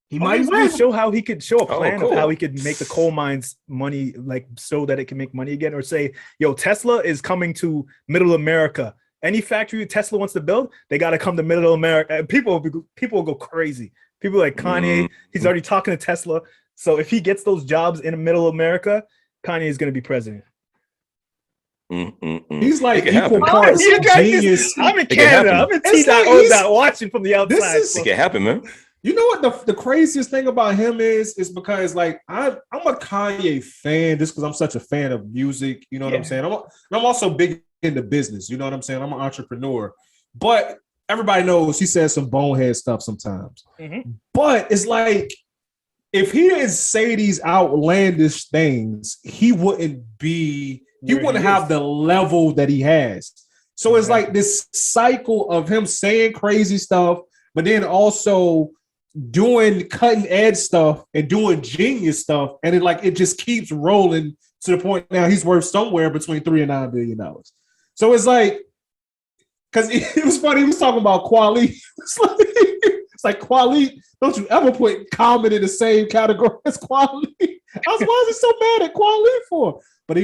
He might show how he could show a plan of how he could make the coal mines money, like so that it can make money again, or say, yo, Tesla is coming to Middle America. Any factory Tesla wants to build, they got to come to Middle America. And people will go crazy. People like Kanye, he's already talking to Tesla. So if he gets those jobs in Middle America, Kanye is going to be president. He's like equal parts genius. I'm in Canada. I'm in T.O. watching from the outside. It can happen, man. You know what the craziest thing about him is because like I'm a Kanye fan just because I'm such a fan of music. You know what I'm saying? I'm also big into business. You know what I'm saying? I'm an entrepreneur, but everybody knows he says some bonehead stuff sometimes. But it's like if he didn't say these outlandish things, he wouldn't have the level that he has. So it's like this cycle of him saying crazy stuff, but then also doing cutting edge stuff and doing genius stuff, and it just keeps rolling to the point now he's worth somewhere between $3 and $9 billion. So it's like, because it was funny, he was talking about Kweli. It's like Kweli, don't you ever put Common in the same category as Kweli? Why is he so mad at Kweli for? But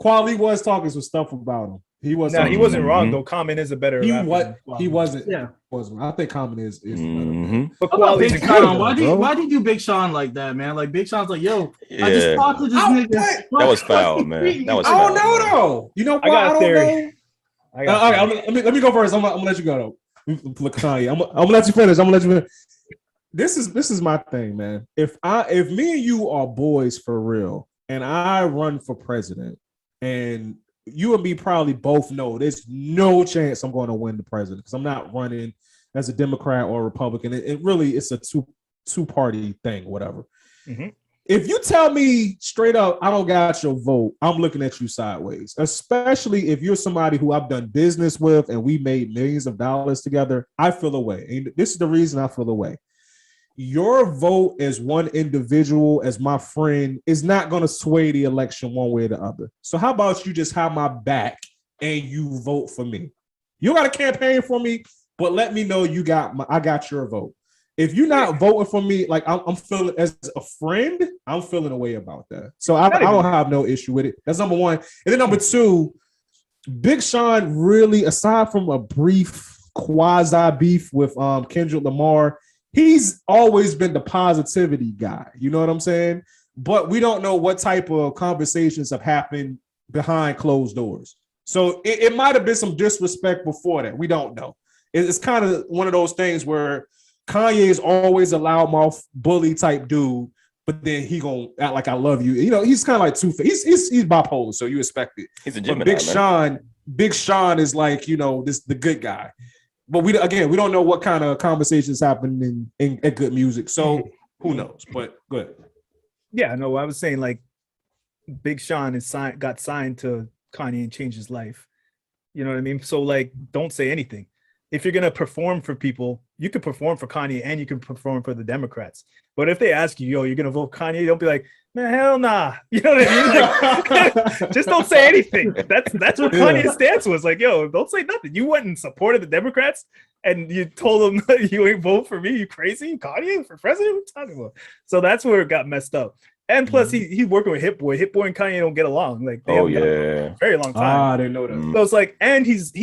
Kweli was talking some stuff about him. He wasn't wrong though. Common is a better. He wasn't. Yeah, I think Common is. But Big Sean, why do you do Big Sean like that, man? Like Big Sean's like, yo, I just talked to this nigga. That was foul, man. That was. I don't know though. You know what? I don't know. Let me go first. I'm gonna let you go though. Look, Kanye, I'm gonna let you finish. This is my thing, man. If me and you are boys for real, and I run for president, and you and me probably both know there's no chance I'm going to win the president because I'm not running as a Democrat or a Republican. It's a two-party thing, whatever. If you tell me straight up, I don't got your vote, I'm looking at you sideways, especially if you're somebody who I've done business with and we made millions of dollars together. I feel away. And this is the reason I feel away. Your vote as one individual, as my friend, is not going to sway the election one way or the other. So how about you just have my back and you vote for me? You got a campaign for me, but let me know I got your vote. If you're not voting for me, like I'm feeling as a friend, I'm feeling a way about that. So I don't have no issue with it. That's number one. And then number two, Big Sean really, aside from a brief quasi beef with Kendrick Lamar, he's always been the positivity guy. You know what I'm saying? But we don't know what type of conversations have happened behind closed doors. So it might have been some disrespect before that. We don't know. It's kind of one of those things where Kanye is always a loudmouth bully type dude, but then he gonna act like I love you. You know, he's kind of like two-faced. He's bipolar, so you expect it. He's a Gemini. Big Sean is like, you know, the good guy. But we don't know what kind of conversations happen in good music. So who knows? But good. Yeah, no, I was saying like Big Sean got signed to Kanye and changed his life. You know what I mean? So like, don't say anything. If you're gonna perform for people, you can perform for Kanye and you can perform for the Democrats. But if they ask you, yo, you're gonna vote Kanye, don't be like, man, hell nah. You know what I mean? Like, just don't say anything. That's what Kanye's stance was. Like, yo, don't say nothing. You went and supported the Democrats and you told them you ain't vote for me. You crazy? Kanye for president? What are you talking about? So that's where it got messed up. And plus, he's working with Hit Boy. Hit Boy and Kanye don't get along. Like, they haven't for a very long time. I didn't know that. So it's like, and he's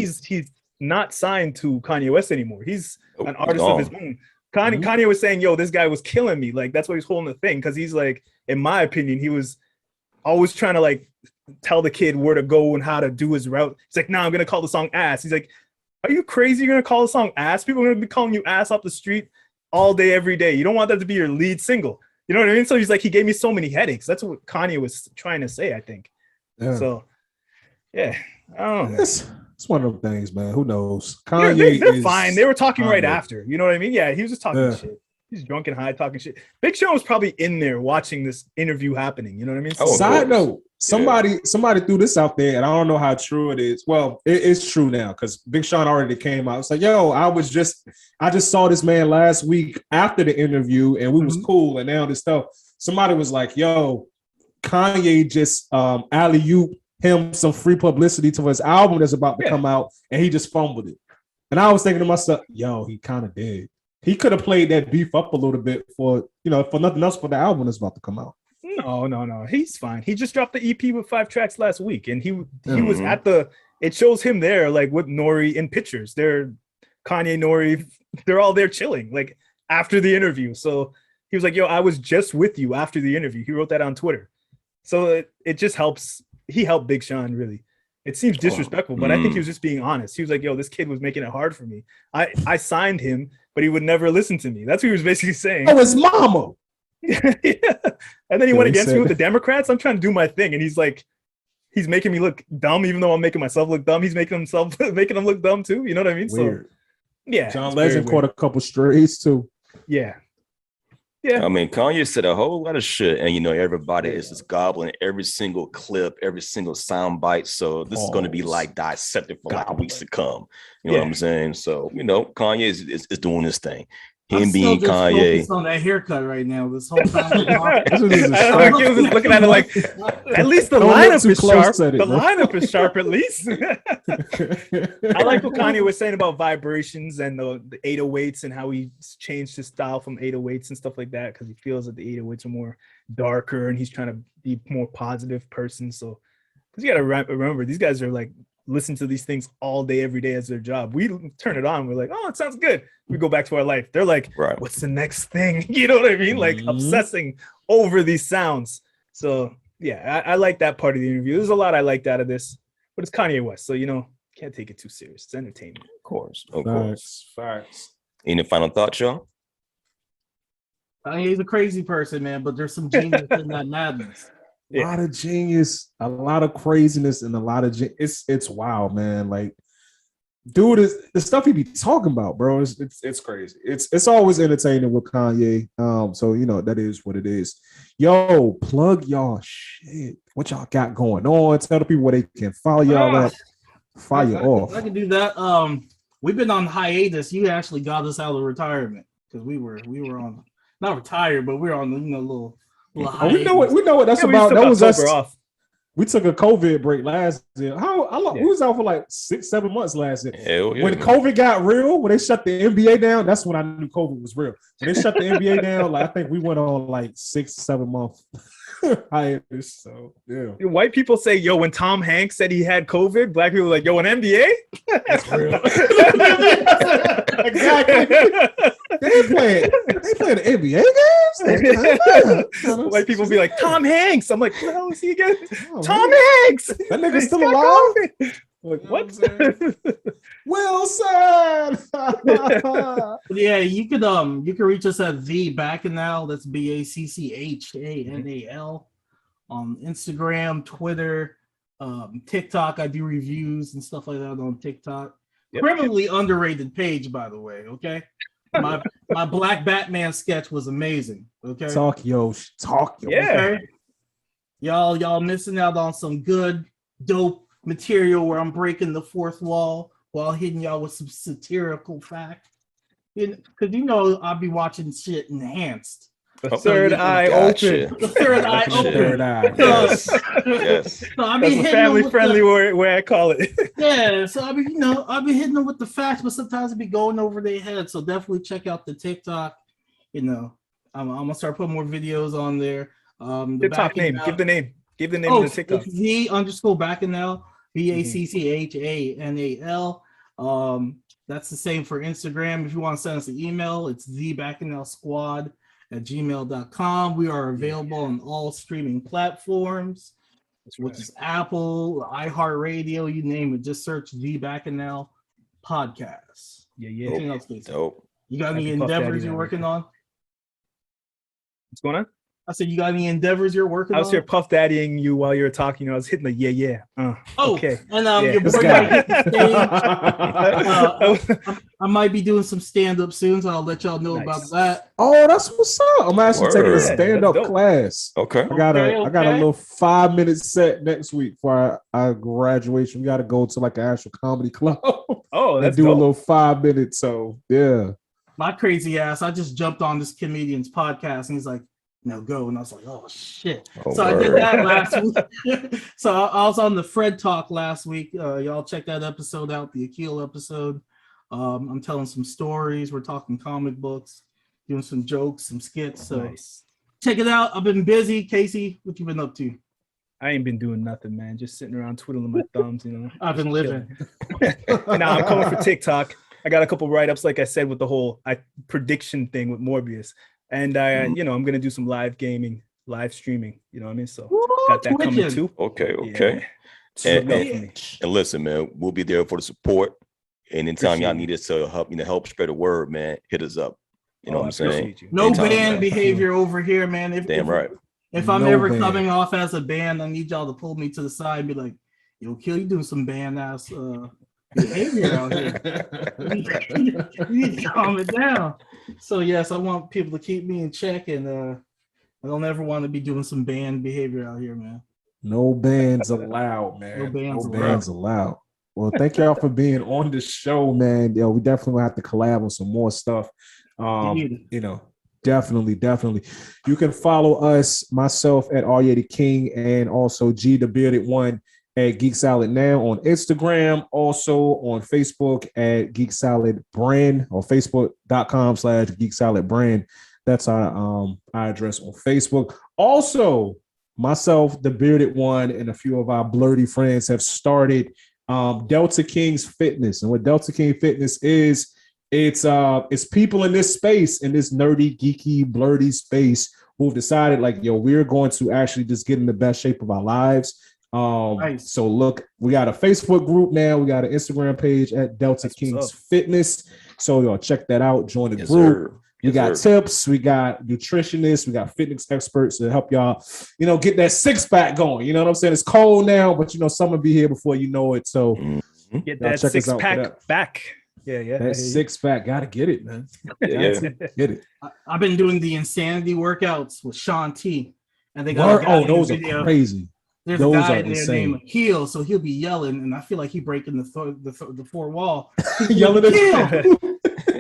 not signed to Kanye West anymore. He's an artist of his own. Kanye was saying, yo, this guy was killing me. Like, that's why he's holding the thing. Because he's like, in my opinion, he was always trying to like tell the kid where to go and how to do his route. He's like, nah, I'm going to call the song ass. He's like, are you crazy? You're going to call the song ass? People are going to be calling you ass off the street all day, every day. You don't want that to be your lead single. You know what I mean? So he's like, he gave me so many headaches. That's what Kanye was trying to say, I think. Yeah. So, yeah, I don't know. It's one of those things, man. Who knows? Kanye they're fine. They were talking right after. You know what I mean? Yeah, he was just talking shit. He's drunk and high talking shit. Big Sean was probably in there watching this interview happening. You know what I mean? Oh, Side note, somebody threw this out there, and I don't know how true it is. Well, it's true now because Big Sean already came out. It's like, yo, I just saw this man last week after the interview, and we was cool, and now this stuff. Somebody was like, yo, Kanye just alley-oop him some free publicity to his album that's about to come out, and he just fumbled it. And I was thinking to myself, yo, he kind of did. He could have played that beef up a little bit for nothing else for the album that's about to come out. No. He's fine. He just dropped the EP with 5 tracks last week, and he was at the. It shows him there, like with Nori in pictures. They're Kanye, Nori. They're all there chilling, like after the interview. So he was like, "Yo, I was just with you after the interview." He wrote that on Twitter. So it just helps. He helped Big Sean really. It seems disrespectful, but I think he was just being honest. He was like, "Yo, this kid was making it hard for me. I signed him, but he would never listen to me." That's what he was basically saying. Oh, his mama. Yeah. And then he went against me with the Democrats. I'm trying to do my thing, and he's like, he's making me look dumb, even though I'm making myself look dumb. He's making him look dumb too. You know what I mean? Weird. So, yeah. John Legend caught a couple strays too. Yeah. I mean, Kanye said a whole lot of shit, and everybody is just gobbling every single clip, every single sound bite. So this is going to be like dissected for like weeks to come. You know what I'm saying? So Kanye is doing this thing. Him being Kanye on that haircut right now. This whole time, looking at it like at least the lineup is sharp. The lineup is sharp at least. I like what Kanye was saying about vibrations and the 808s and how he changed his style from 808s and stuff like that because he feels that the 808s are more darker and he's trying to be more positive person. So because you got to remember these guys are like listen to these things all day, every day as their job. We turn it on. We're like, oh, it sounds good. We go back to our life. They're like, what's the next thing? You know what I mean? Like obsessing over these sounds. So yeah, I like that part of the interview. There's a lot I liked out of this, but it's Kanye West. So, can't take it too serious. It's entertainment. Of course. Facts. Any final thoughts, y'all? Kanye's a crazy person, man, but there's some genius in that madness. A lot of genius, a lot of craziness, and a lot of it's wild, man. Like, dude, is the stuff he be talking about, bro. It's crazy. It's always entertaining with Kanye. So that is what it is. Yo, plug y'all shit. What y'all got going on? Tell the people where they can follow y'all at. Fire off. I can do that. We've been on hiatus. You actually got us out of retirement because we were on not retired, but we were on little. We know what that's about. That was us. Off. We took a COVID break last year. How long? We was out for like 6-7 months last year. When COVID got real, when they shut the NBA down, that's when I knew COVID was real. When they shut the NBA down, like I think we went on like 6-7 months hiatus. So yeah. White people say, yo, when Tom Hanks said he had COVID, black people were like, yo, an NBA? That's real. Exactly. They playing the NBA games? White people be like, Tom Hanks. I'm like, who the hell is he again? Oh, Tom man. Hanks. That nigga's still alive? Like, what? Wilson. Yeah, you could reach us at the Bacchanal. That's BACCHANAL on Instagram, Twitter, TikTok. I do reviews and stuff like that on TikTok. Criminally underrated page, by the way. Okay, my Black Batman sketch was amazing. Okay, talk yo. Yeah, okay? Y'all missing out on some good, dope material where I'm breaking the fourth wall while hitting y'all with some satirical fact. Because I'll be watching shit enhanced. The third eye open. The third eye open. Third eye. Yes. So I'll be That's a family-friendly way I call it. Yeah, so I'll be hitting them with the facts, but sometimes it be going over their head. So definitely check out the TikTok. I'm gonna start putting more videos on there. The top name. Give the name. Give the name of the TikTok. It's the_Bacchanal, BACCHANAL. That's the same for Instagram. If you want to send us an email, it's thebacchanalsquad@gmail.com. We are available on all streaming platforms, which is Apple, iHeartRadio, you name it. Just search The Bacchanal Podcast. Yeah. Dope. You got any endeavors you're working on? What's going on? I said, you got any endeavors you're working on? I was here puff daddying you while you were talking. I was hitting the yeah. Okay. And Yeah. your boy might hit the stage. I might be doing some stand-up soon, so I'll let y'all know about that. Oh, that's what's up. I'm actually taking a stand-up class. Okay. I got a little 5-minute set next week for our graduation. We got to go to like an actual comedy club. Oh, that's do dope. a little 5 minutes. So yeah. My crazy ass, I just jumped on this comedian's podcast and he's like, no, go. And I was like, oh shit. So I did that last week. So I was on the Fred Talk last week. Y'all check that episode out, the Akil episode. I'm telling some stories. We're talking comic books, doing some jokes, some skits. So nice. Check it out. I've been busy. Casey, what you been up to? I ain't been doing nothing, man. Just sitting around twiddling my thumbs, you know. I've been living. Now I'm coming for TikTok. I got a couple write-ups, like I said, with the whole prediction thing with Morbius. And I'm gonna do some live gaming, live streaming. You know what I mean? So got that coming too. Okay. Yeah. And listen, man, we'll be there for the support. Anytime y'all need us to help spread the word, man, hit us up. You know what I'm saying? No band behavior over here, man. If I'm ever coming off as a band, I need y'all to pull me to the side and be like, yo, Kill, you doing some band ass behavior out here. You need to calm it down. So yes, I want people to keep me in check, and I don't ever want to be doing some band behavior out here, man. No bands allowed, man. No bands allowed. Well, thank y'all for being on the show, man. Yo, we definitely will have to collab on some more stuff. Definitely. You can follow us, myself at Arya the King, and also G the Bearded One at Geek Salad Now on Instagram, also on Facebook at Geek Salad Brand, or facebook.com/Geek Salad Brand. That's our address on Facebook. Also, myself, the Bearded One, and a few of our blurty friends have started Delta King's Fitness. And what Delta King Fitness is, it's people in this space, in this nerdy, geeky, blurty space, who've decided like, yo, we're going to actually just get in the best shape of our lives. Nice. So look, we got a Facebook group now. We got an Instagram page at Delta King's Fitness. So y'all check that out. Join the group. We got tips. We got nutritionists. We got fitness experts to help y'all, get that 6-pack going. You know what I'm saying? It's cold now, but summer be here before you know it. So get that 6-pack back. Yeah. That 6-pack, gotta get it, man. Get it. I've been doing the insanity workouts with Sean T. And they got those are crazy. There's a guy in there named Akil, so he'll be yelling, and I feel like he breaking the fourth wall. Yelling at Akil!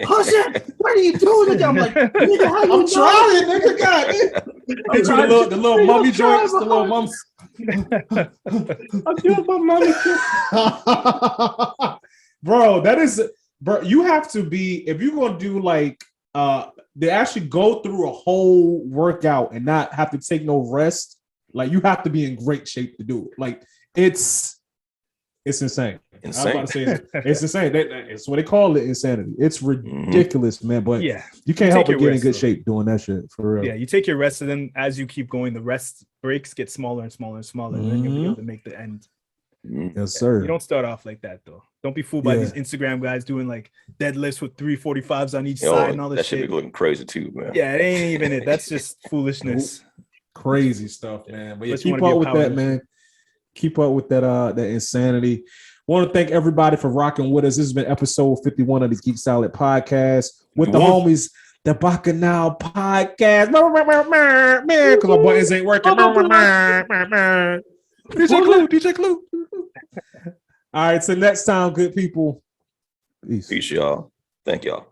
Hush it! What are you doing? I'm like, nigga, how you I'm trying, nigga. God, the little mummy joints, the little mums. I'm doing my mummy. Bro, you have to be, if you're gonna do like they actually go through a whole workout and not have to take no rest. Like, you have to be in great shape to do it. Like, it's insane. I was about to say it's insane. It's what they call it, insanity. It's ridiculous, man. But you can't help but get in good shape doing that shit, for real. Yeah, you take your rest, and then as you keep going, the rest breaks get smaller and smaller and smaller, and then you'll be able to make the end. Yes, sir. You don't start off like that, though. Don't be fooled by these Instagram guys doing like deadlifts with 345s on each side and all this that shit. That should be looking crazy too, man. Yeah, it ain't even it. That's just foolishness. Crazy stuff, man. But keep up with that, man. Keep up with that insanity. Want to thank everybody for rocking with us. This has been episode 51 of the Geek Salad Podcast with the homies, the Bacchanal Podcast. Man, because my buttons ain't working. DJ Clue. All right, so next time, good people. Peace, y'all. Thank y'all.